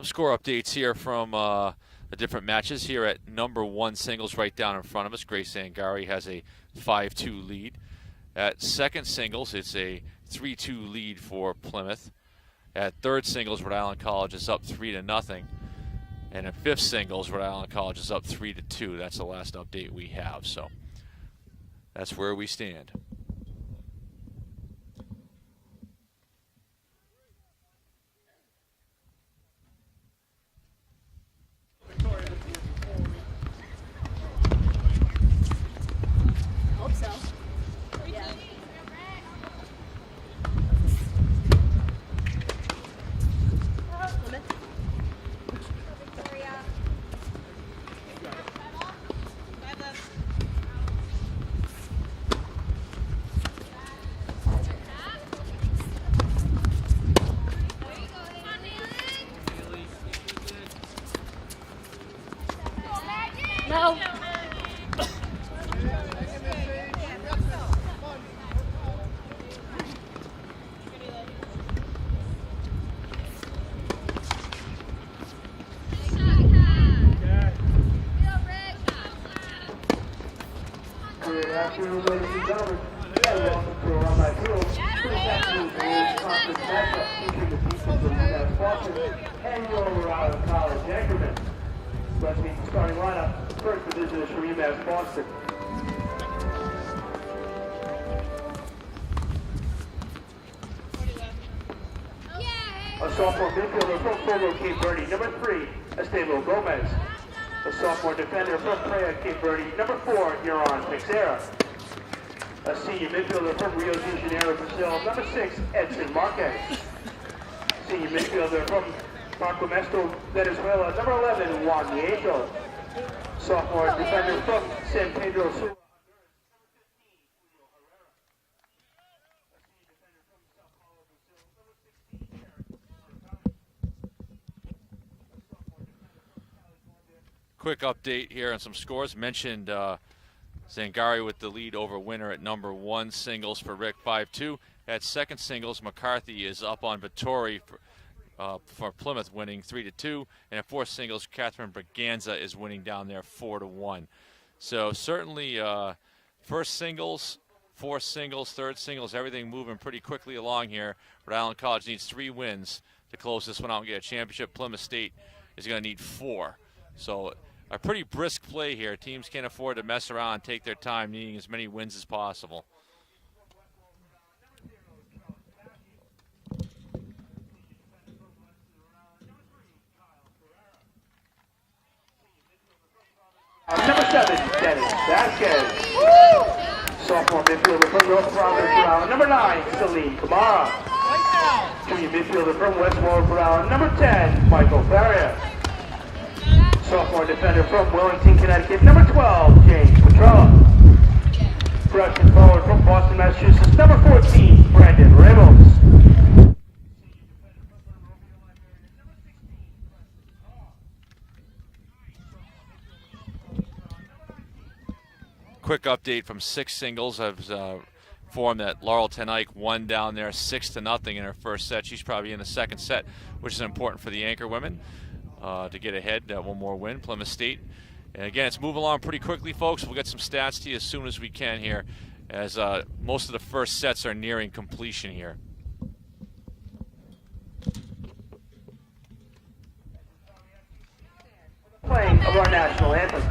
score updates here from the different matches here at number 1 singles right down in front of us. Grace Angari has a 5-2 lead. At second singles, it's a 3-2 lead for Plymouth. At third singles, Rhode Island College is up 3-0. And at fifth singles, Rhode Island College is up 3-2. That's the last update we have. So that's where we stand. Hope so. Yeah. No. Good afternoon, ladies and gentlemen, and welcome to Alumni Field. This afternoon's World Conference matchup featuring the defense of UMass Boston and your Rhode Island College Anchorman. Let's meet the starting lineup. First, the visitors from UMass Boston. A sophomore midfielder from Fogo, Cape Verde, number 3, Estelo Gomez. A sophomore defender from Praia, Cape Verde, number 4, Huron Pixera. A senior midfielder from Rio de Janeiro, Brazil, number 6, Edson Marquez. Senior midfielder from Marco Mesto, Venezuela, number 11, Juan Nieto. Sophomore defender from San Pedro Sula. Quick update here on some scores. Mentioned Zangari with the lead over Winner at number 1 singles for Rick 5-2. At second singles, McCarthy is up on Vittori for Plymouth, winning 3-2. And at fourth singles, Catherine Braganza is winning down there 4-1. So certainly first singles, fourth singles, third singles, everything moving pretty quickly along here. Rhode Island College needs 3 wins to close this one out and get a championship. Plymouth State is going to need 4. So a pretty brisk play here. Teams can't afford to mess around and take their time, needing as many wins as possible. Number 7, Dennis Vasquez. Sophomore midfielder from North Providence, Rhode Island, number 9, Celine Kamara. Junior midfielder from West Warwick, Rhode Island, number 10, Michael Faria. Sophomore defender from Wellington, Connecticut, number 12, James Petrella. Freshman forward from Boston, Massachusetts, number 14, Brandon Ramos. Quick update from 6 singles. I've formed that Laurel Tenike won down there 6-0 in her first set. She's probably in the second set, which is important for the anchor women to get ahead. One more win, Plymouth State. And again, it's moving along pretty quickly, folks. We'll get some stats to you as soon as we can here, as most of the first sets are nearing completion here. Playing of our national anthem.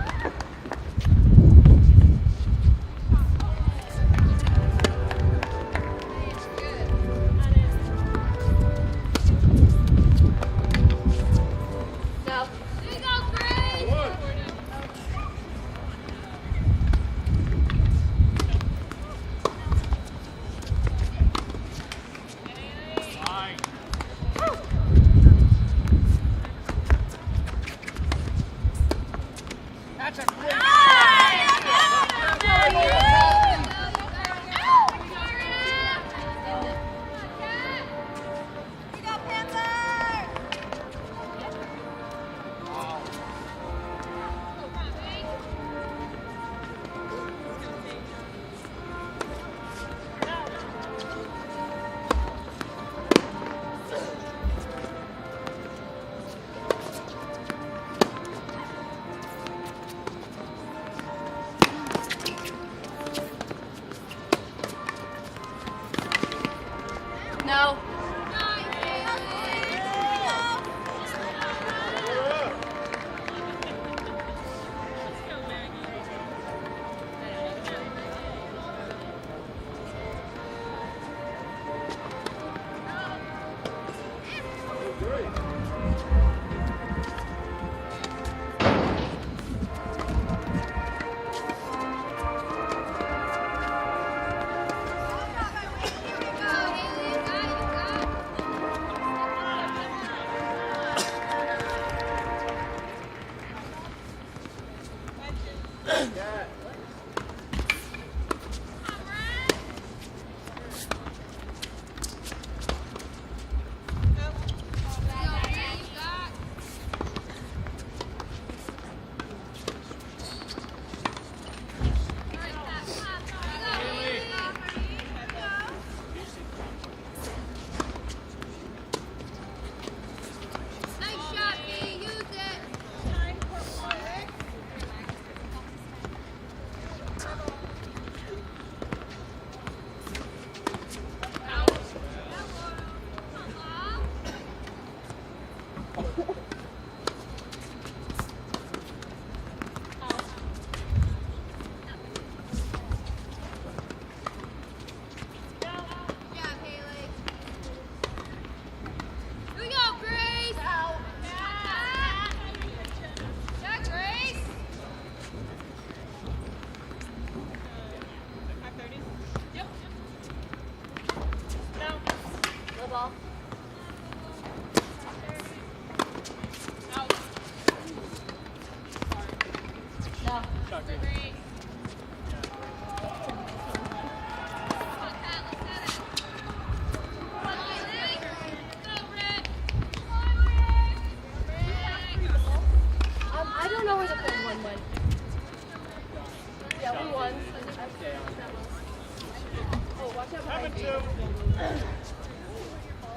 Coming two.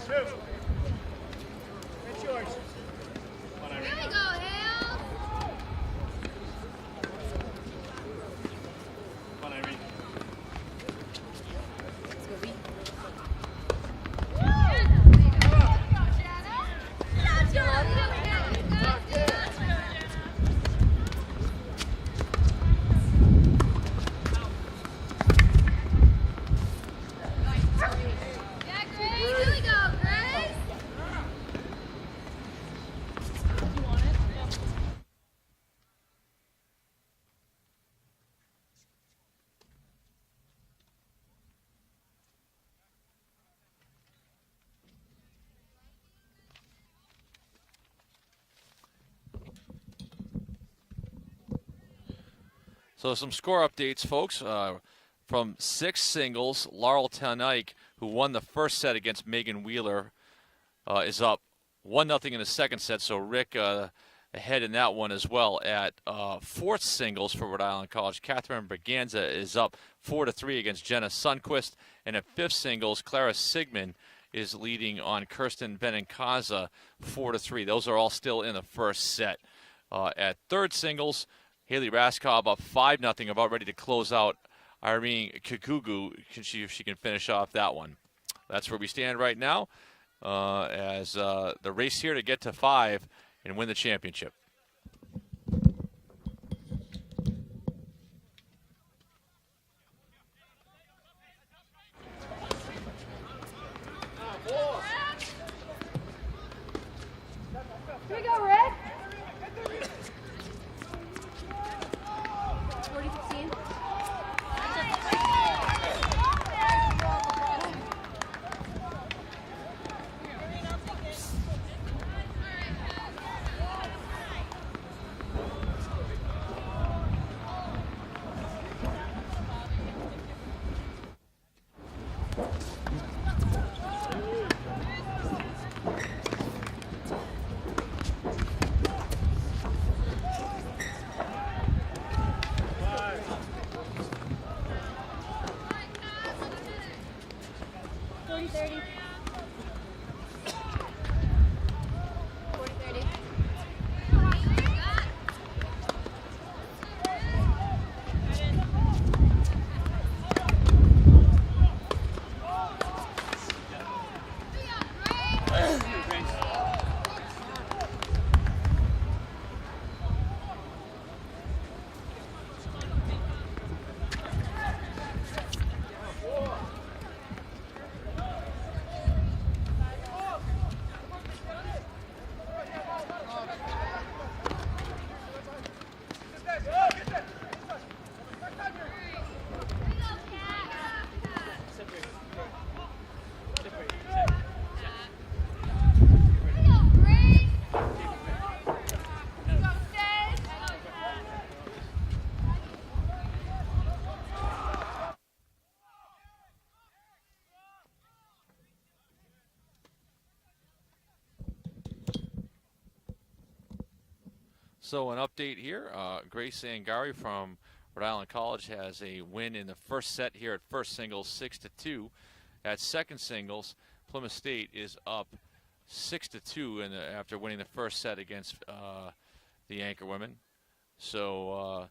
Two. It's yours. Here we go, Hale. Come on, Irene. Let's go, B. Yeah, Grace. Here we go, Grace. You want it? So some score updates, folks. From 6 singles, Laurel Tanike, who won the first set against Megan Wheeler, is up 1-0 in the second set. So Rick ahead in that one as well. At fourth singles for Rhode Island College, Catherine Braganza is up 4-3 against Jenna Sundquist. And at fifth singles, Clara Sigmund is leading on Kirsten Benincasa 4-3. Those are all still in the first set. At third singles, Haley Raskob up 5-0, about ready to close out Irene Kikugu. See if she can finish off that one. That's where we stand right now as the race here to get to 5 and win the championship. Here we go, Rick. 40-15. So an update here, Grace Angari from Rhode Island College has a win in the first set here at first singles, 6-2. At second singles, Plymouth State is up 6-2 after winning the first set against the Anchor women. So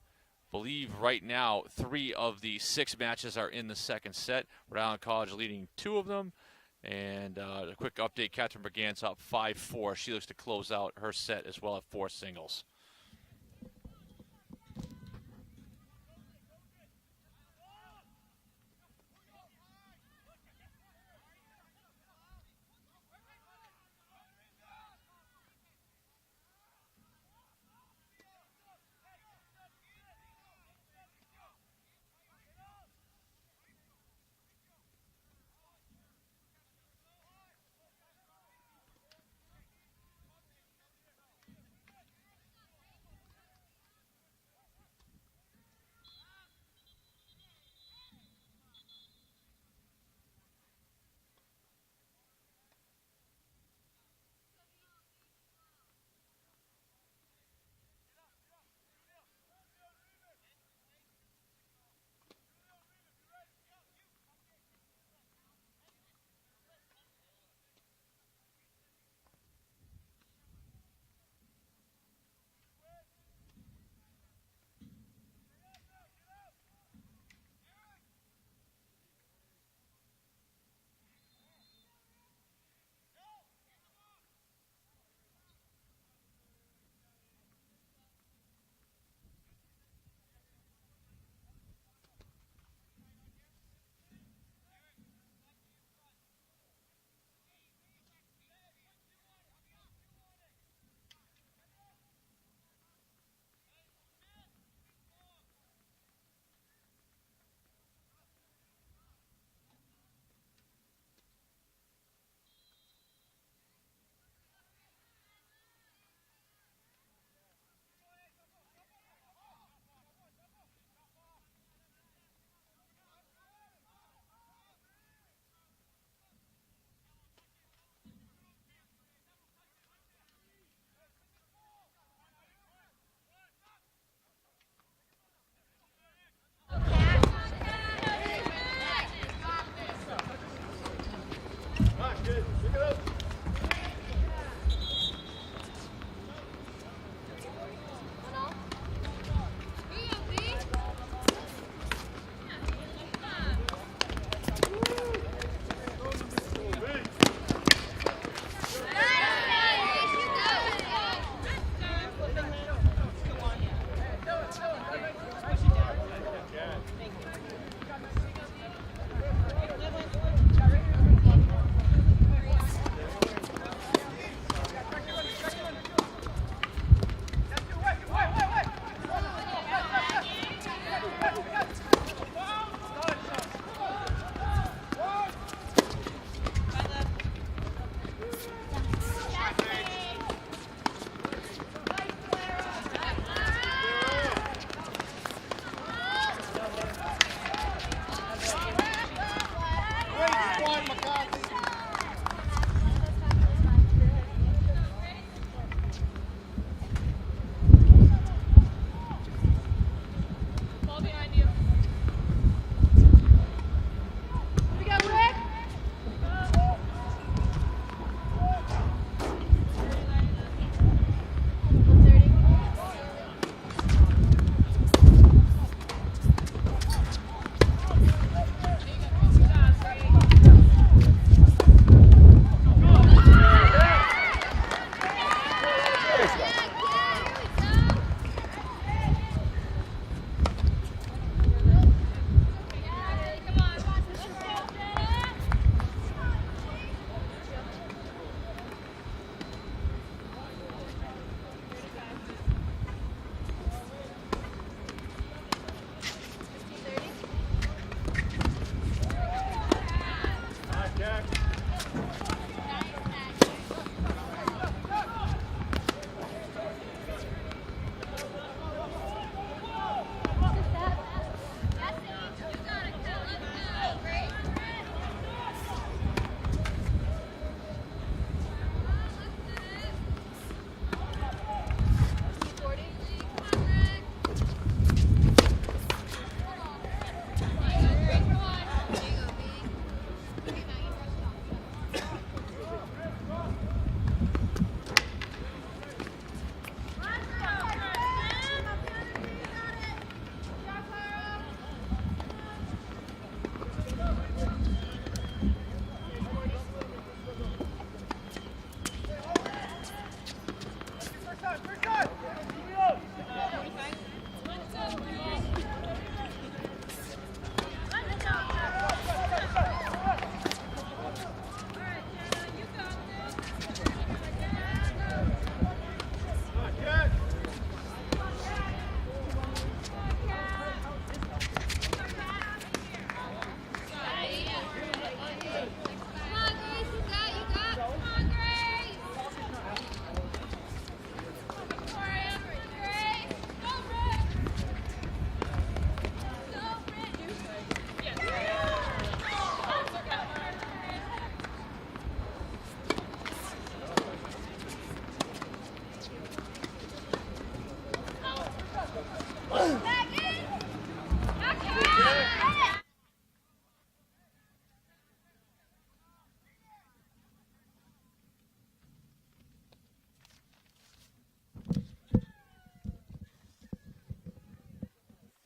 believe right now 3 of the 6 matches are in the second set. Rhode Island College leading 2 of them. And a quick update, Catherine Bragan's up 5-4. She looks to close out her set as well at 4 singles.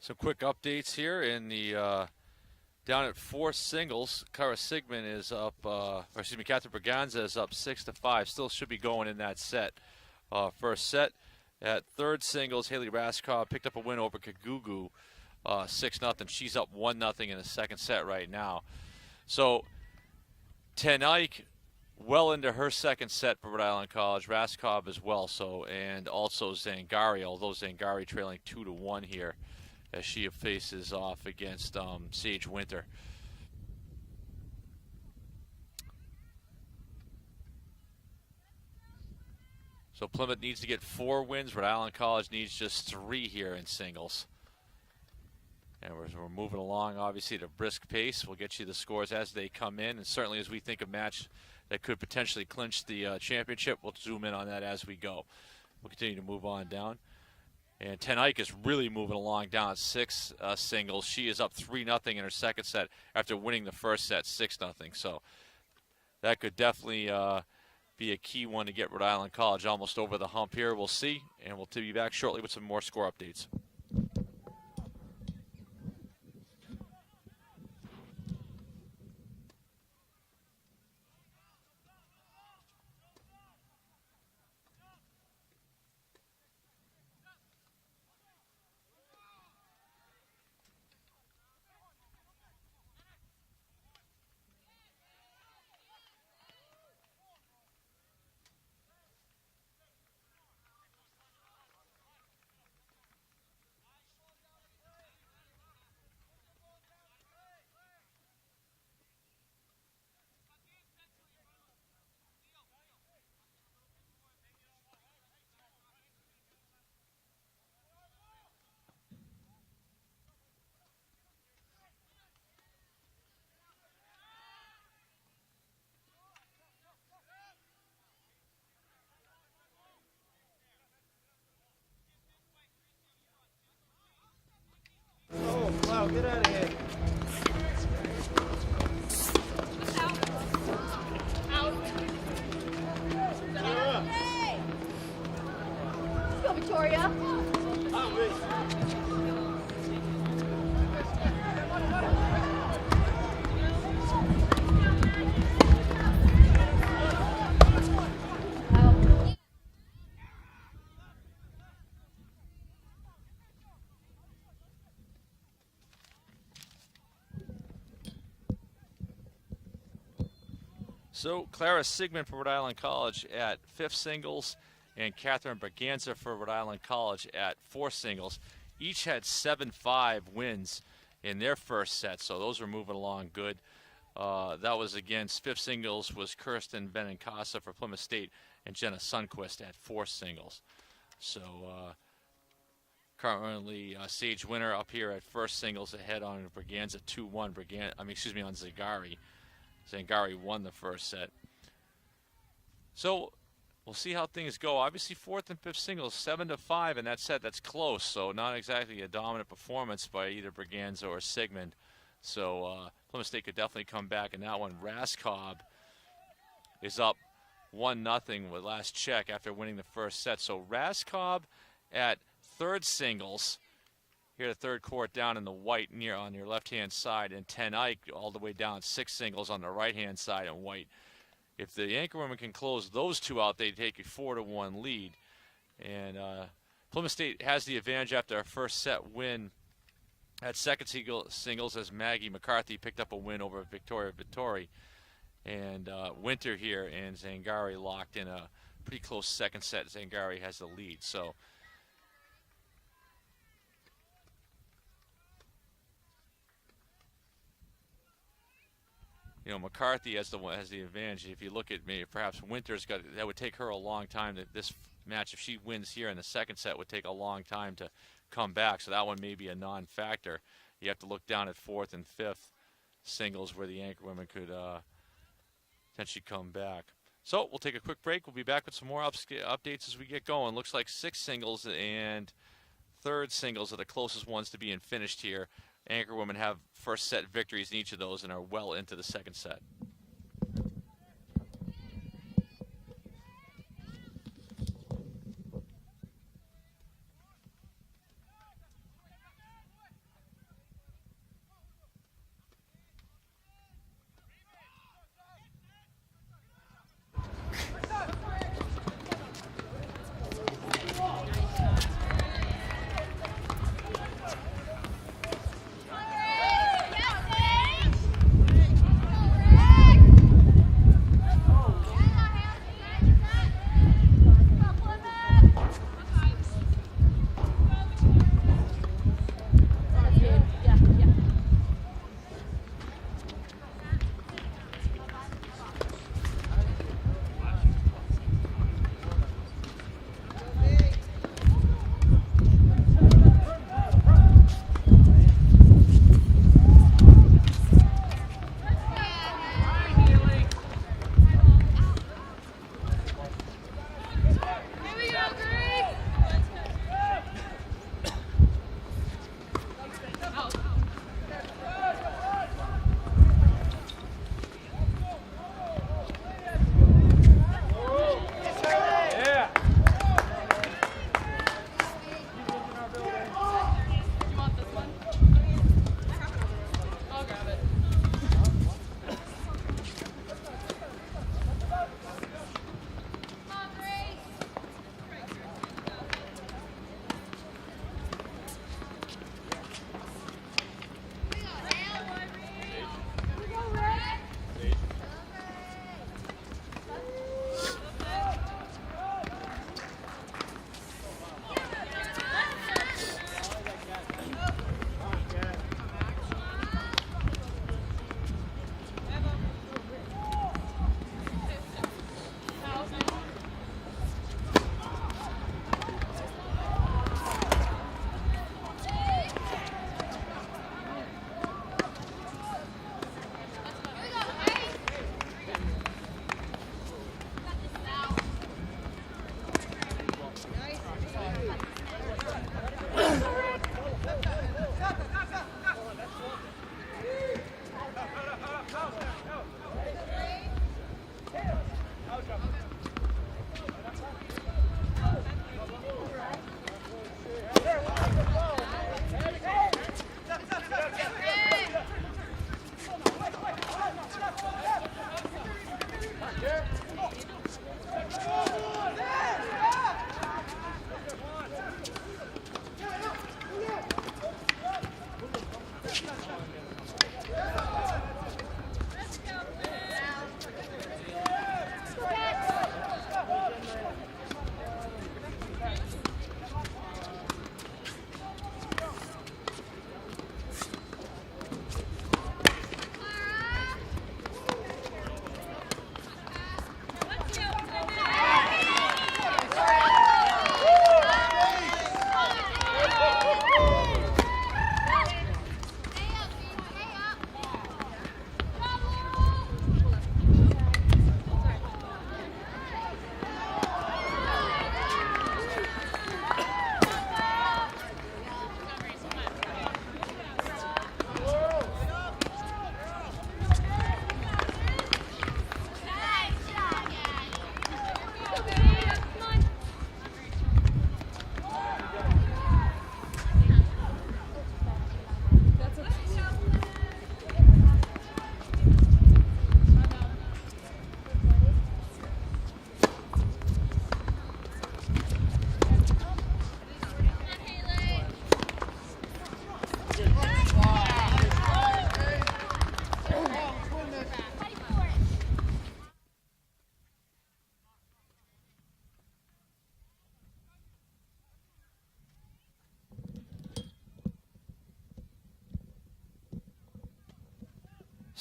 Some quick updates here in the down at 4 singles. Cara Sigmund is up, Catherine Berganza is up 6-5. Still should be going in that set. First set. At third singles, Haley Raskov picked up a win over Kagugu, 6-0. She's up 1-0 in the second set right now. So Tenike well into her second set for Rhode Island College. Raskov as well. So, and also Zangari, although Zangari trailing 2-1 here, as she faces off against Sage Winter. So Plymouth needs to get 4 wins. Rhode Island College needs just 3 here in singles. And we're moving along, obviously, at a brisk pace. We'll get you the scores as they come in. And certainly as we think a match that could potentially clinch the championship, we'll zoom in on that as we go. We'll continue to move on down. And Tenike is really moving along down at 6 singles. She is up 3-0 in her second set after winning the first set 6-0. So that could definitely be a key one to get Rhode Island College almost over the hump here. We'll see, and we'll be back shortly with some more score updates. Wow, get out of here. Hey! Let's go, Victoria. So Clara Sigmund for Rhode Island College at 5th singles, and Catherine Berganza for Rhode Island College at 4 singles. Each had 7-5 wins in their first set, so those are moving along good. That was against 5th singles was Kirsten Benincasa for Plymouth State and Jenna Sundquist at 4 singles. So currently Sage Winter up here at first singles ahead on Berganza 2-1. On Zangari. Zangari won the first set. So we'll see how things go. Obviously 4th and 5th singles 7-5 in that set. That's close, so not exactly a dominant performance by either Berganza or Sigmund. So Plymouth State could definitely come back in that one. Raskov is up 1-0 with last check after winning the first set. So Raskov at 3rd singles. Here the third court down in the white near on your left-hand side, and Tenike all the way down 6 singles on the right-hand side in white. If the anchorwomen can close those two out, they take a 4-1 lead. And Plymouth State has the advantage after a first set win at second singles as Maggie McCarthy picked up a win over Victoria Vittori. And Winter here and Zangari locked in a pretty close second set. Zangari has the lead. So McCarthy has the advantage. If you look at me, perhaps Winter's that would take her a long time. This match, if she wins here in the second set, would take a long time to come back. So that one may be a non-factor. You have to look down at 4th and 5th singles where the anchor women could potentially come back. So we'll take a quick break. We'll be back with some more updates as we get going. Looks like 6 singles and 3rd singles are the closest ones to being finished here. Anchor women have first set victories in each of those and are well into the second set.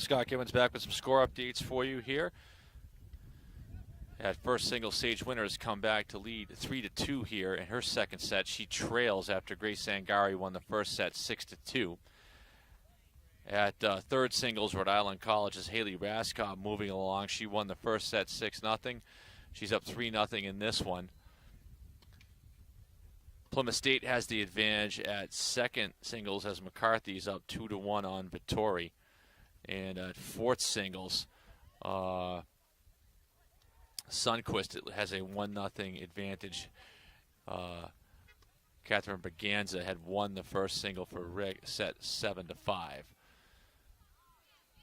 Scott Gibbons back with some score updates for you here. At first single stage winner has come back to lead 3-2 here in her second set. She trails after Grace Zangari won the first set 6-2. At third singles, Rhode Island College's Haley Raskob moving along. She won the first set 6-0. She's up 3-0 in this one. Plymouth State has the advantage at second singles as McCarthy's up 2-1 on Vittori. And at fourth singles, Sundquist has a 1-0 advantage. Catherine Berganza had won the first single for Rick, set 7-5.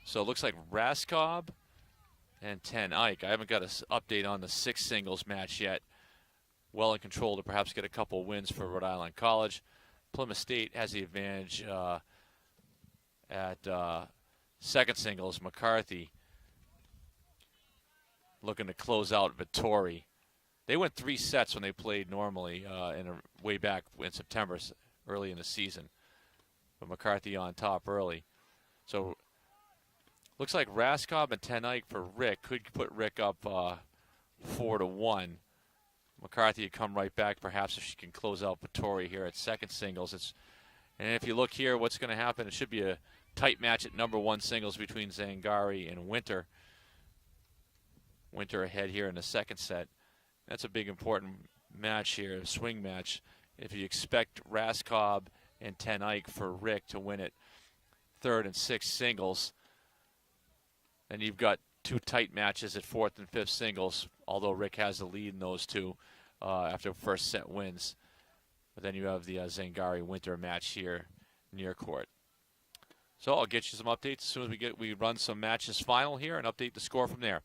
So it looks like Raskob and Ten Eyck. I haven't got an update on the six singles match yet. Well in control to perhaps get a couple wins for Rhode Island College. Plymouth State has the advantage at second singles. McCarthy looking to close out Vittori. They went 3 sets when they played normally way back in September, early in the season. But McCarthy on top early. So looks like Raskob and Ten Eyck for Rick could put Rick up 4-1. McCarthy would come right back, perhaps, if she can close out Vittori here at second singles. And if you look here, what's going to happen, it should be a tight match at number 1 singles between Zangari and Winter. Winter ahead here in the second set. That's a big important match here, a swing match. If you expect Raskob and Ten Eyck for Rick to win it third and sixth singles, then you've got 2 tight matches at fourth and fifth singles, although Rick has the lead in those 2 after first set wins. But then you have the Zangari-Winter match here near court. So I'll get you some updates as soon as we run some matches final here and update the score from there.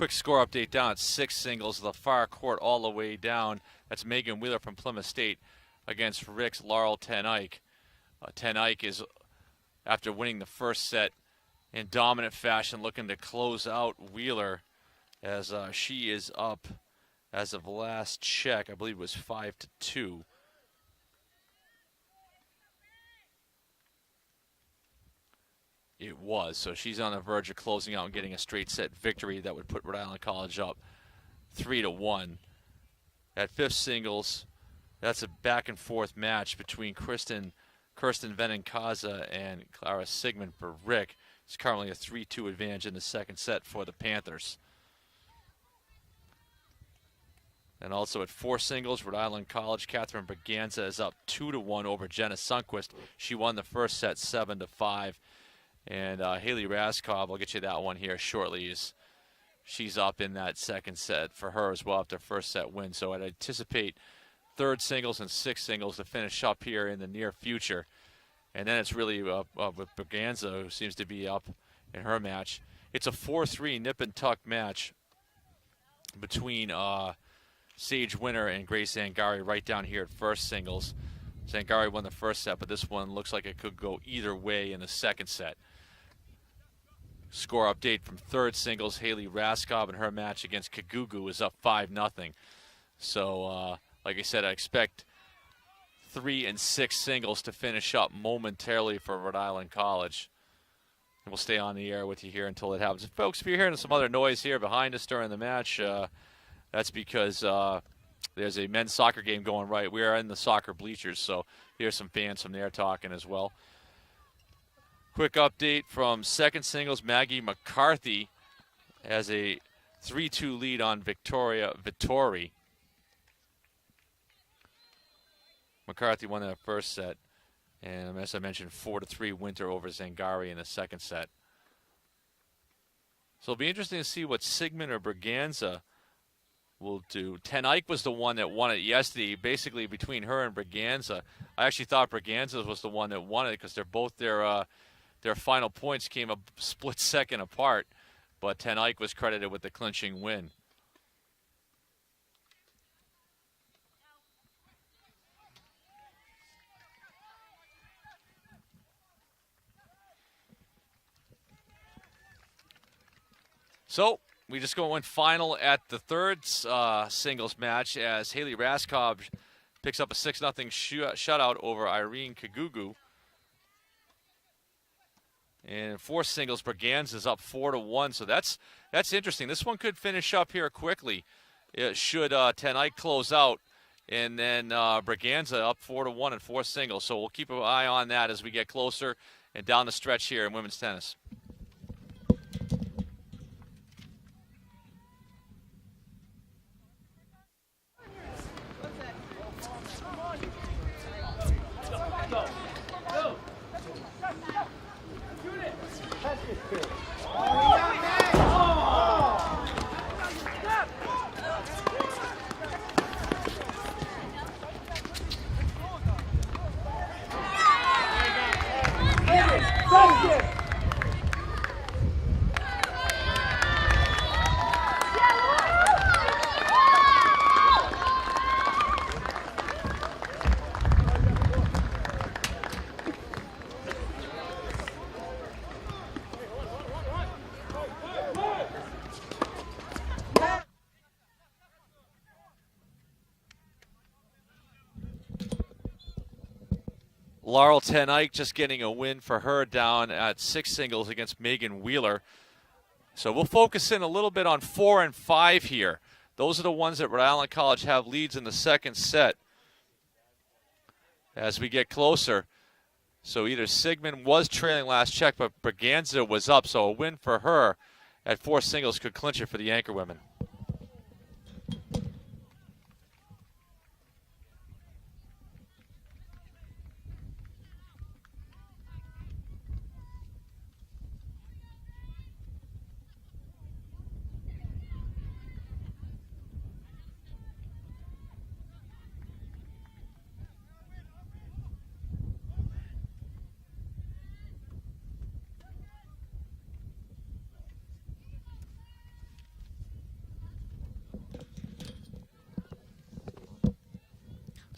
quick score update down at 6 singles, the far court all the way down. That's Megan Wheeler from Plymouth State against Rick's Laurel Ten Eyck. Ten Eyck is, after winning the first set in dominant fashion, looking to close out Wheeler as she is up, as of last check, I believe it was 5-2. It was. So she's on the verge of closing out and getting a straight set victory that would put Rhode Island College up 3-1. At 5th singles, that's a back and forth match between Kirsten Venencaza and Clara Sigmund for Rick. It's currently a 3-2 advantage in the second set for the Panthers. And also at 4 singles, Rhode Island College, Catherine Braganza is up 2-1 over Jenna Sundquist. She won the first set 7-5. And Haley Raskov, I'll get you that one here shortly, she's up in that second set for her as well after first set win. So I'd anticipate 3rd singles and 6th singles to finish up here in the near future. And then it's really with Braganza, who seems to be up in her match. It's a 4-3 nip and tuck match between Sage Winter and Grace Zangari right down here at 1st singles. Zangari won the first set, but this one looks like it could go either way in the second set. Score update from 3rd singles, Haley Raskov in her match against Kagugu is up 5-0. So, like I said, I expect 3 and 6 singles to finish up momentarily for Rhode Island College. And we'll stay on the air with you here until it happens. Folks, if you're hearing some other noise here behind us during the match, that's because there's a men's soccer game going right. We are in the soccer bleachers, so here's some fans from there talking as well. Quick update from 2nd singles. Maggie McCarthy has a 3-2 lead on Victoria Vittori. McCarthy won that first set, and as I mentioned, 4-3 Winter over Zangari in the second set. So it'll be interesting to see what Sigmund or Braganza will do. Ten Eyck was the one that won it yesterday. Basically, between her and Braganza, I actually thought Braganza was the one that won it because they're both their final points came a split second apart. But Ten Eyck was credited with the clinching win. So we just went final at the 3rd singles match as Haley Raskov picks up a 6-0 shutout over Irene Kagugu. And 4th singles, Braganza is up 4-1. So that's interesting. This one could finish up here quickly. It should Ten Eyck close out, and then Braganza up 4-1 in 4th singles. So we'll keep an eye on that as we get closer and down the stretch here in women's tennis. Laurel Ten Eyck just getting a win for her down at 6 singles against Megan Wheeler. So we'll focus in a little bit on 4 and 5 here. Those are the ones that Rhode Island College have leads in the second set as we get closer. So either Sigmund was trailing last check, but Braganza was up. So a win for her at 4 singles could clinch it for the Anchor women.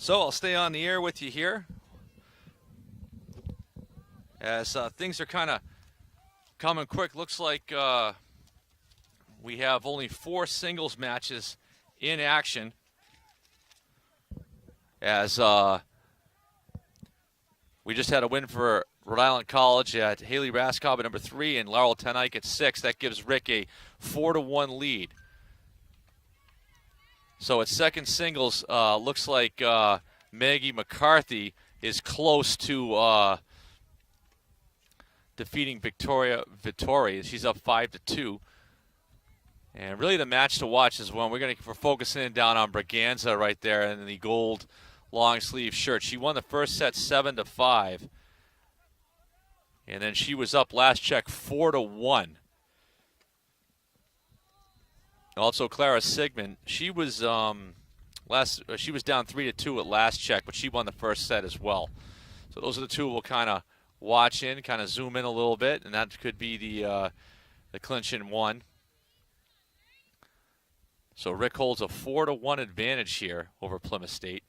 So I'll stay on the air with you here as things are kind of coming quick. Looks like we have only 4 singles matches in action as we just had a win for Rhode Island College at Haley Raskob at number 3 and Laurel Tenike at 6. That gives Rick a 4-1 lead. So at second singles, looks like Maggie McCarthy is close to defeating Victoria Vittori. She's up 5-2. And really the match to watch is one we're focusing in down on Braganza right there in the gold long sleeve shirt. She won the first set 7-5. And then she was up last check 4-1. Also, Clara Sigmund, she was down 3-2 at last check, but she won the first set as well. So those are the two we'll kind of watch in, kind of zoom in a little bit, and that could be the clinch in one. So Rick holds a 4-1 advantage here over Plymouth State.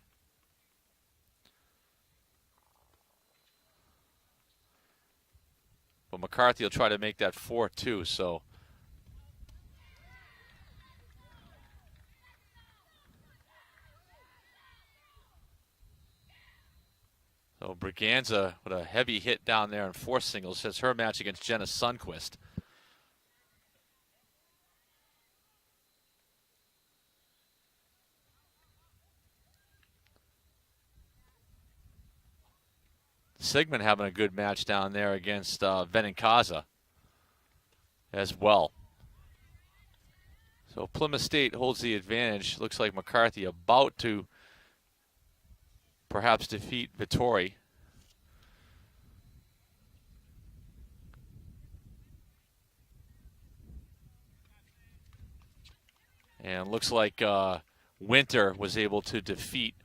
But McCarthy will try to make that 4-2, so. So Braganza with a heavy hit down there in 4 singles has her match against Jenna Sundquist. Sigmund having a good match down there against Benincasa as well. So Plymouth State holds the advantage. Looks like McCarthy about to perhaps defeat Vittori. And looks like Winter was able to defeat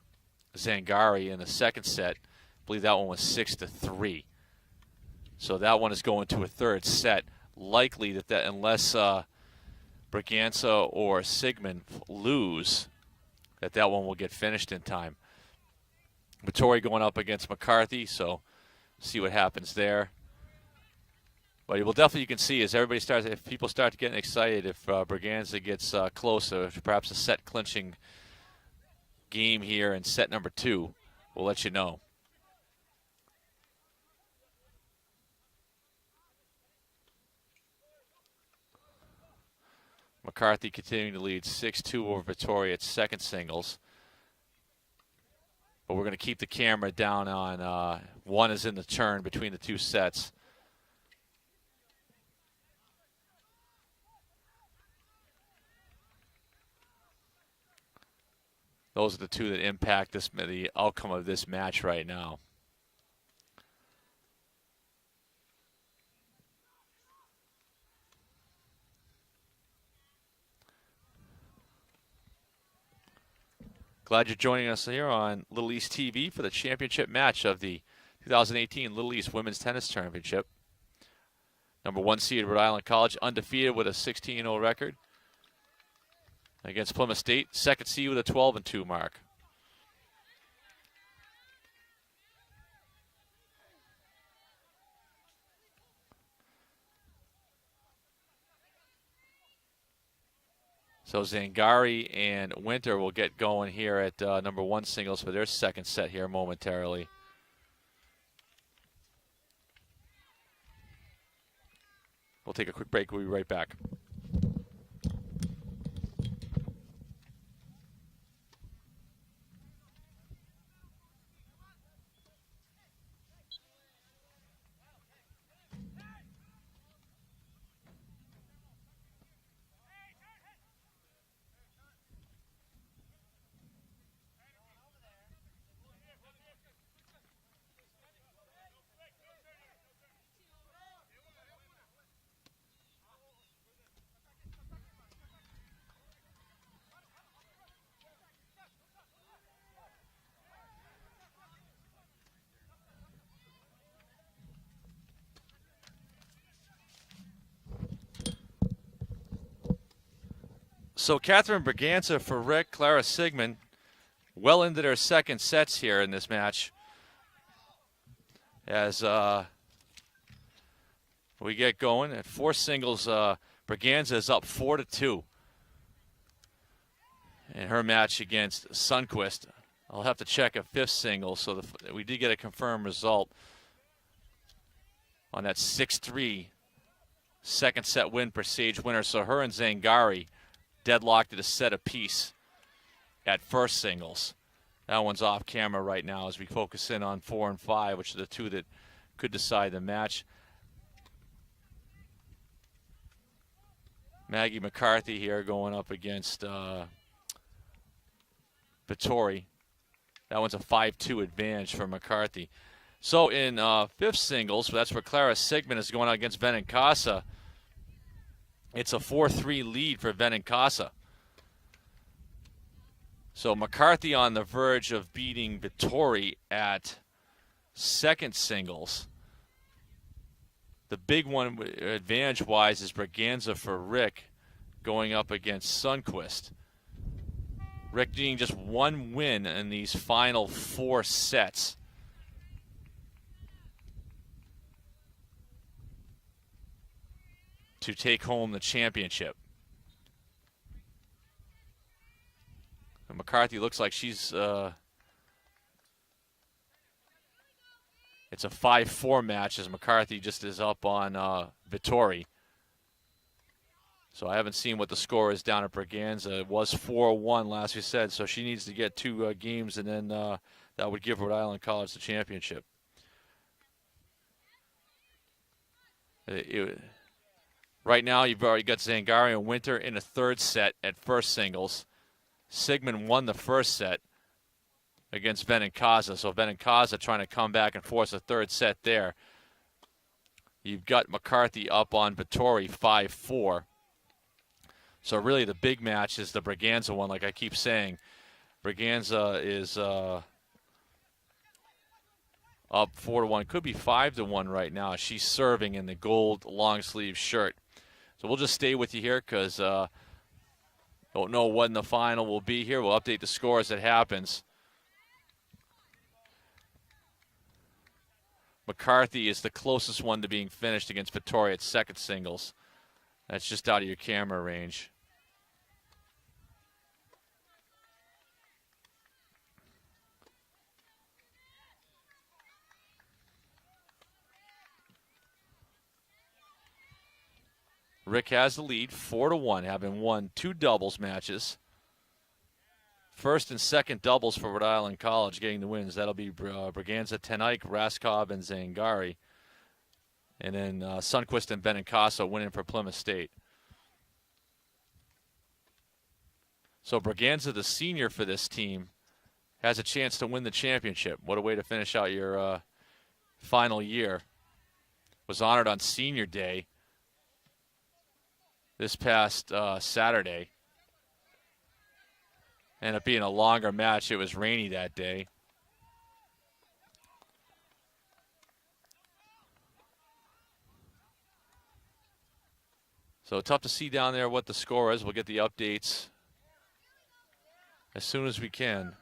Zangari in the second set. I believe that one was 6-3. So that one is going to a third set. Likely that unless Braganza or Sigmund lose, that one will get finished in time. Vittori going up against McCarthy, so see what happens there. But you will definitely, you can see as everybody starts, if people start getting excited, if Braganza gets closer, perhaps a set clinching game here in set number 2, we'll let you know. McCarthy continuing to lead 6-2 over Vittori at second singles. But we're going to keep the camera down on one is in the turn between the two sets. Those are the two that impact the outcome of this match right now. Glad you're joining us here on Little East TV for the championship match of the 2018 Little East Women's Tennis Championship. Number 1 seed Rhode Island College, undefeated with a 16-0 record against Plymouth State. Second seed with a 12-2 mark. So Zangari and Winter will get going here at number 1 singles for their second set here momentarily. We'll take a quick break. We'll be right back. So Catherine Braganza for Rick, Clara Sigmund well into their second sets here in this match. As we get going at 4 singles, Braganza is up 4-2 in her match against Sundquist. I'll have to check a 5th single, so we did get a confirmed result on that 6-3 second set win for Sage winner. So her and Zangari deadlocked at a set apiece at first singles. That one's off camera right now as we focus in on 4 and 5, which are the 2 that could decide the match. Maggie McCarthy here going up against Vittori. That one's a 5-2 advantage for McCarthy. So in 5th singles, that's where Clara Sigmund is going out against Benincasa. It's a 4-3 lead for Benincasa. So McCarthy on the verge of beating Vittori at second singles. The big one advantage-wise is Braganza for Rick going up against Sundquist. Rick needing just 1 win in these final 4 sets. To take home the championship. And McCarthy looks like she's it's a 5-4 match as McCarthy just is up on Vittori. So I haven't seen what the score is down at Braganza. It was 4-1 last we said, so she needs to get 2 games, and then that would give Rhode Island College the championship. Right now, you've already got Zangari and Winter in a 3rd set at first singles. Sigmund won the 1st set against Benincasa, so Benincasa trying to come back and force a 3rd set there. You've got McCarthy up on Vittori 5-4. So really the big match is the Braganza one, like I keep saying. Braganza is up 4-1. Could be 5-1 right now. She's serving in the gold long sleeve shirt. So we'll just stay with you here because don't know when the final will be here. We'll update the score as it happens. McCarthy is the closest one to being finished against Vittori at second singles. That's just out of your camera range. Rick has the lead, 4-1, having won 2 doubles matches. First and second doubles for Rhode Island College getting the wins. That'll be Braganza, Tenaik, Raskov, and Zangari. And then Sundquist and Benincasa winning for Plymouth State. So Braganza, the senior for this team, has a chance to win the championship. What a way to finish out your final year. Was honored on Senior Day this past Saturday. Ended up being a longer match. It was rainy that day. So tough to see down there what the score is. We'll get the updates as soon as we can.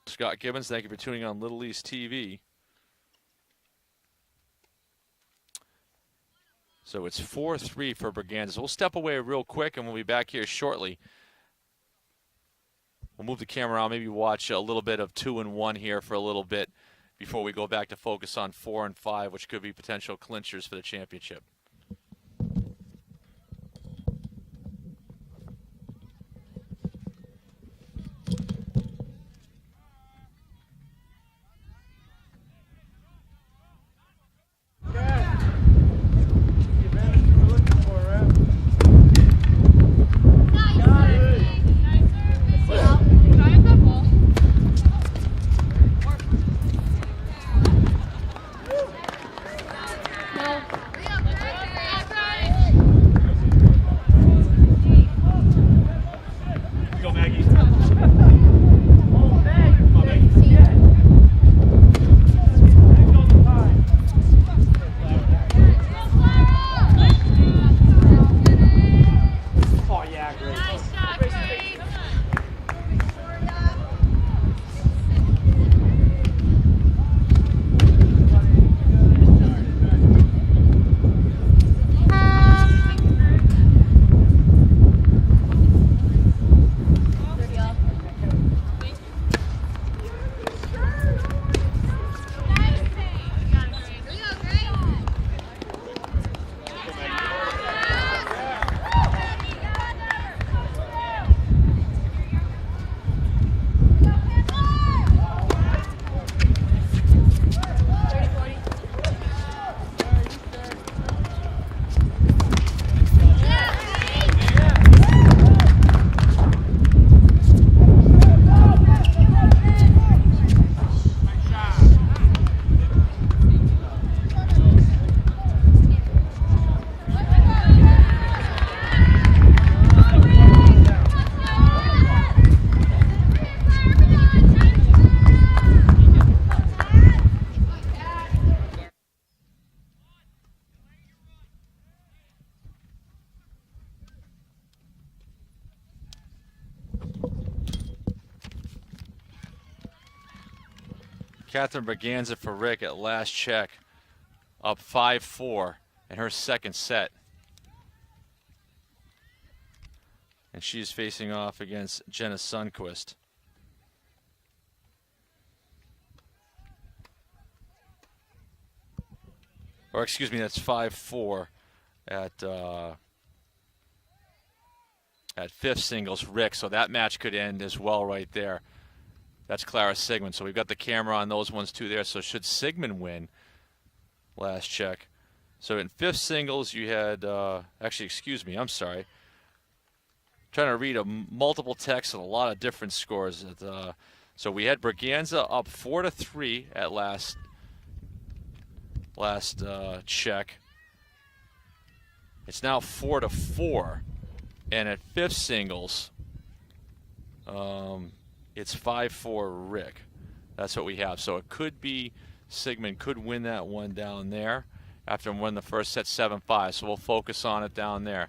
Scott Gibbons, thank you for tuning on Little East TV. So it's 4-3 for Braganza. We'll step away real quick, and we'll be back here shortly. We'll move the camera around, maybe watch a little bit of 2 and 1 here for a little bit before we go back to focus on 4 and 5, which could be potential clinchers for the championship. No. Catherine Berganza for Rick at last check, up 5-4 in her second set. And she's facing off against Jenna Sundquist. Or excuse me, that's 5-4 at fifth singles Rick. So that match could end as well right there. That's Clara Sigmund. So we've got the camera on those ones too there. So should Sigmund win, last check. So in fifth singles you had, actually excuse me, I'm sorry. Trying to read multiple texts and a lot of different scores. So we had Berganza up 4-3 at last check. It's now 4-4, and at fifth singles, it's 5-4 Rick. That's what we have. So it could be Sigmund could win that one down there after winning the first set 7-5. So we'll focus on it down there.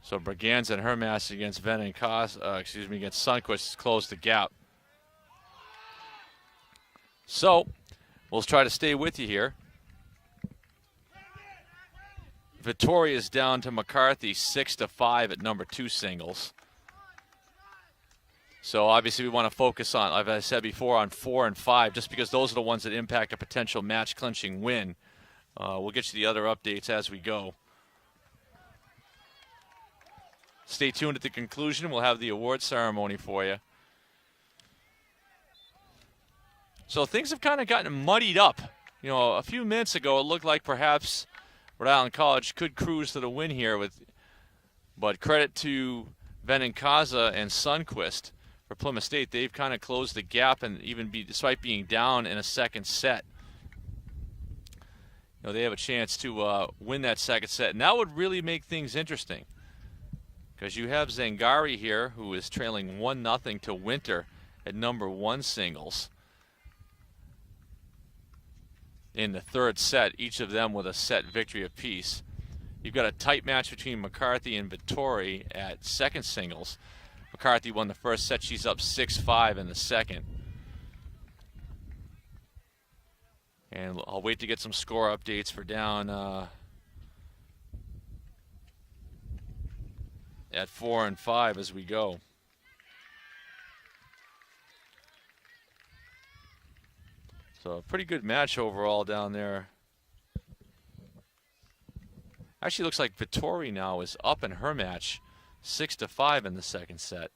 So Berganza and her match against against Sundquist closed the gap. So we'll try to stay with you here. Vittoria is down to McCarthy 6-5 at number 2 singles. So obviously we want to focus on, like I said before, on 4 and 5, just because those are the ones that impact a potential match-clinching win. We'll get you the other updates as we go. Stay tuned at the conclusion. We'll have the award ceremony for you. So things have kind of gotten muddied up. You know, a few minutes ago, it looked like perhaps Rhode Island College could cruise to the win here, but credit to Benincasa and Sundquist for Plymouth State. They've kind of closed the gap, and despite being down in a second set, you know, they have a chance to win that second set, and that would really make things interesting. Because you have Zangari here, who is trailing 1-0 to Winter at number 1 singles in the third set, each of them with a set victory apiece. You've got a tight match between McCarthy and Vittori at second singles. McCarthy won the first set. She's up 6-5 in the second. And I'll wait to get some score updates for down at 4 and 5 as we go. So a pretty good match overall down there. Actually looks like Vittori now is up in her match 6-5 in the second set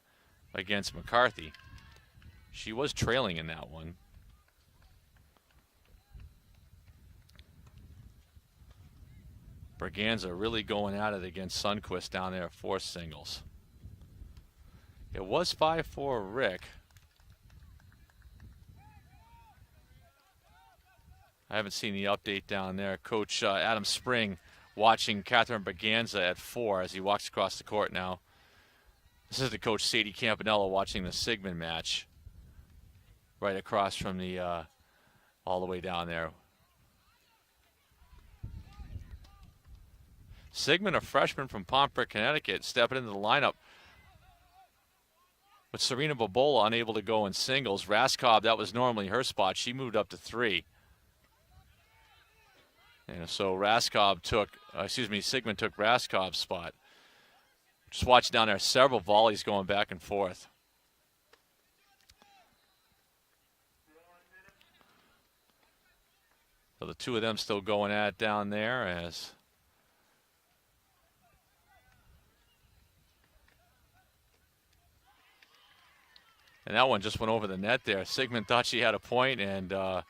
against McCarthy. She was trailing in that one. Berganza really going at it against Sundquist down there at 4 singles. It was 5-4 Rick. I haven't seen the update down there. Coach Adam Spring watching Catherine Berganza at 4 as he walks across the court now. This is the coach Sadie Campanella watching the Sigmund match right across from the all the way down there. Sigmund, a freshman from Pomfret, Connecticut, stepping into the lineup with Serena Bobola unable to go in singles. Raskov, that was normally her spot. She moved up to 3. And so Sigmund took Raskov's spot. Just watch down there, several volleys going back and forth. So the two of them still going at it down there as and that one just went over the net there. Sigmund thought she had a point, and a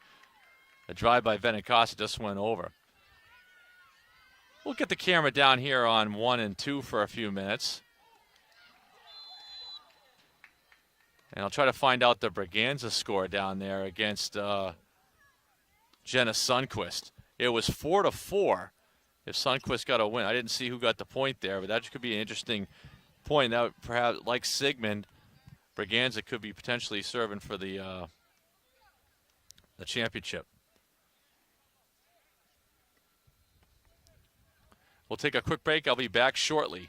drive by Benincasa just went over. We'll get the camera down here on 1 and 2 for a few minutes. And I'll try to find out the Berganza score down there against Jenna Sundquist. It was 4-4 if Sundquist got a win. I didn't see who got the point there, but that could be an interesting point. That would perhaps, like Sigmund, Berganza could be potentially serving for the championship. We'll take a quick break. I'll be back shortly.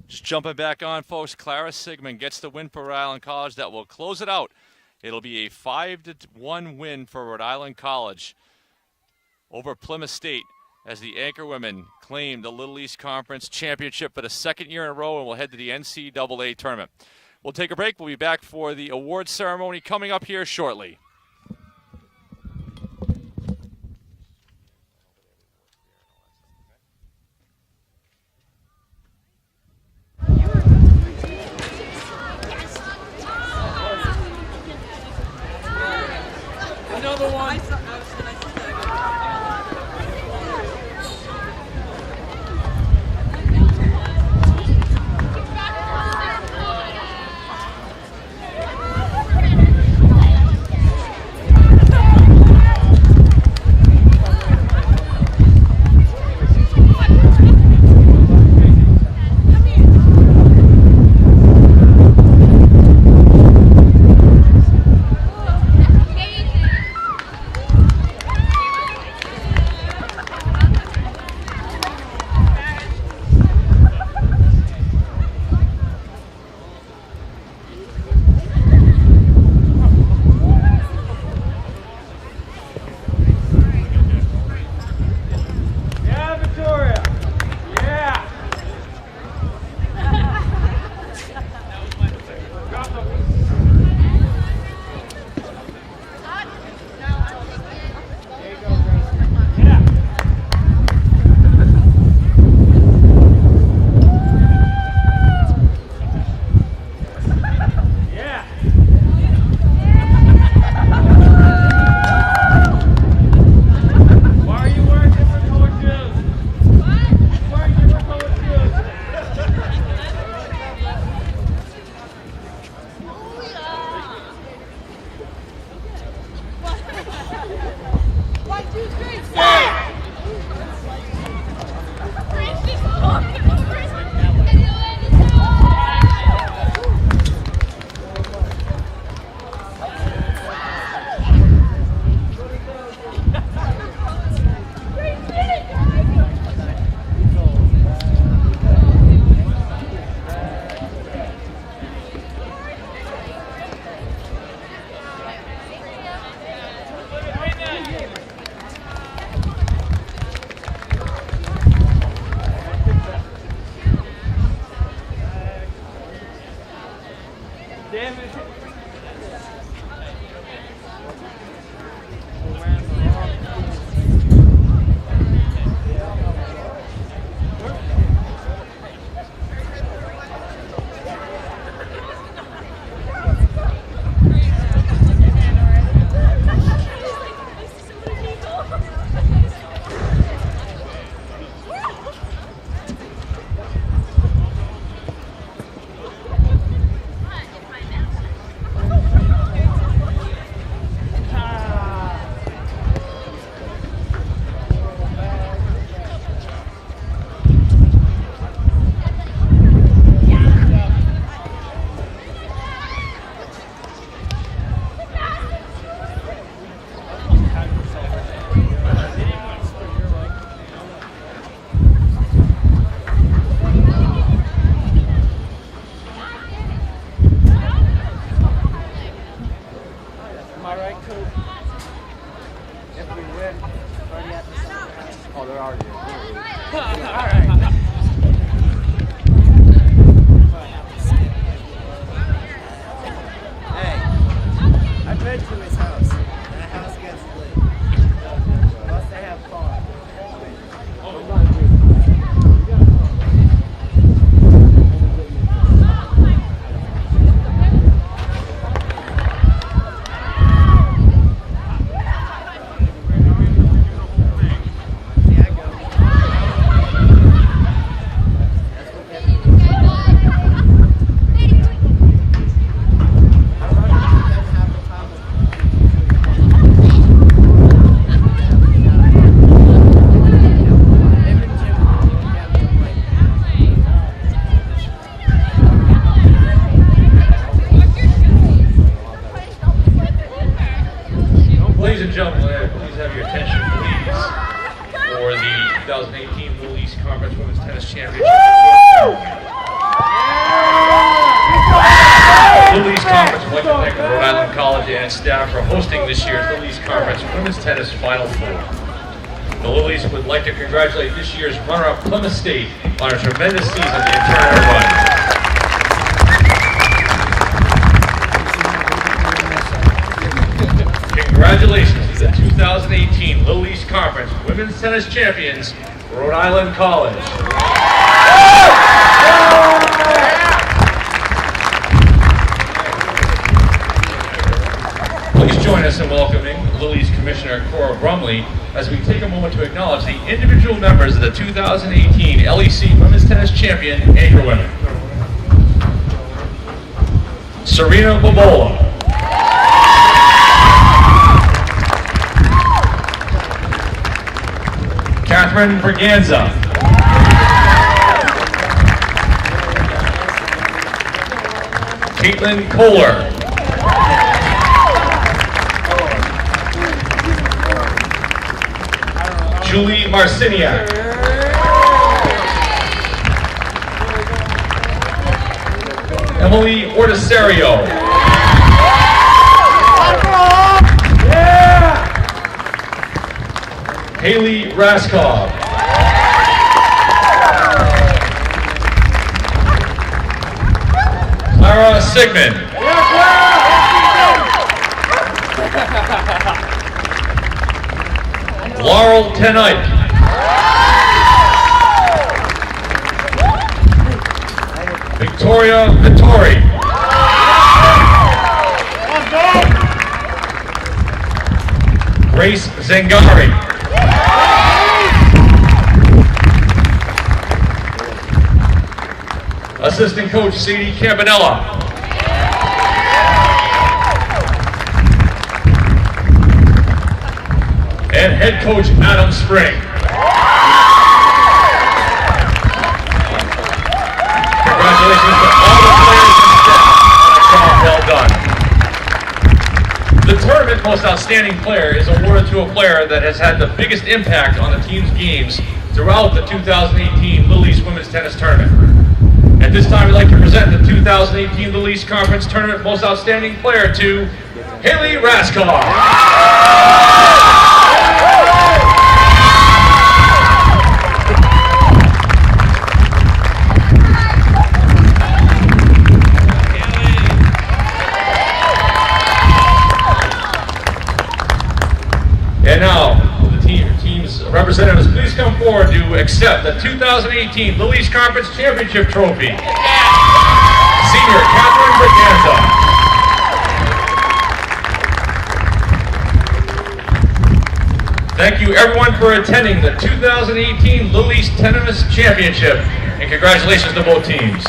Just jumping back on, folks. Clara Sigmund gets the win for Rhode Island College. That will close it out. It'll be a 5-1 win for Rhode Island College over Plymouth State as the Anchor Women claim the Little East Conference Championship for the second year in a row, and we'll head to the NCAA tournament. We'll take a break. We'll be back for the awards ceremony coming up here shortly. Another one. Oh, they're already in. All right. Hey, I've been to his house. That house gets lit. Plus they have fun. Ladies and gentlemen, please have your attention, please, for the 2018 Little East Conference Women's Tennis Championship. Little East Conference would like to thank Rhode Island College and its staff for hosting this year's Little East Conference Women's Tennis Final Four. The Little East would like to congratulate this year's runner-up Plymouth State on a tremendous season the entire run. Congratulations to the 2018 Little East Conference Women's Tennis Champions, Rhode Island College. Please join us in welcoming Little East Commissioner Cora Brumley as we take a moment to acknowledge the individual members of the 2018 LEC Women's Tennis Champion Anchor Women. Serena Bobola. Catherine Braganza. Caitlin Kohler. Julie Marciniak. Emily Ortisario. Haley Raskov. Clara Sigmund. Laurel Tenite. Victoria Vittori. Grace Zangari. Assistant Coach Sadie Campanella. And Head Coach Adam Spring. Congratulations to all the players and staff. Well done. The tournament Most Outstanding Player is awarded to a player that has had the biggest impact on the team's games throughout the 2018 Little East Women's Tennis Tournament. At this time, we'd like to present the 2018 Little East Conference Tournament Most Outstanding Player to Haley Raskov. And now, the team's representatives, please come forward to accept the 2018 Little East Conference Championship Trophy. Senior Catherine Braganza. Thank you everyone for attending the 2018 Little East Tennis Championship, and congratulations to both teams.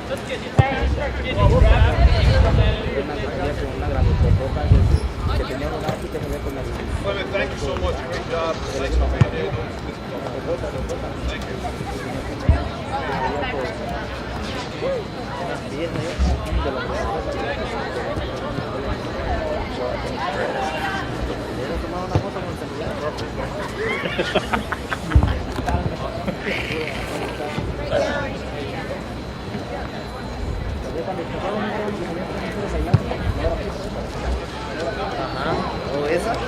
Clement, thank you so much. Great job. Thanks for being here. Thank Ajá. ¿O esa?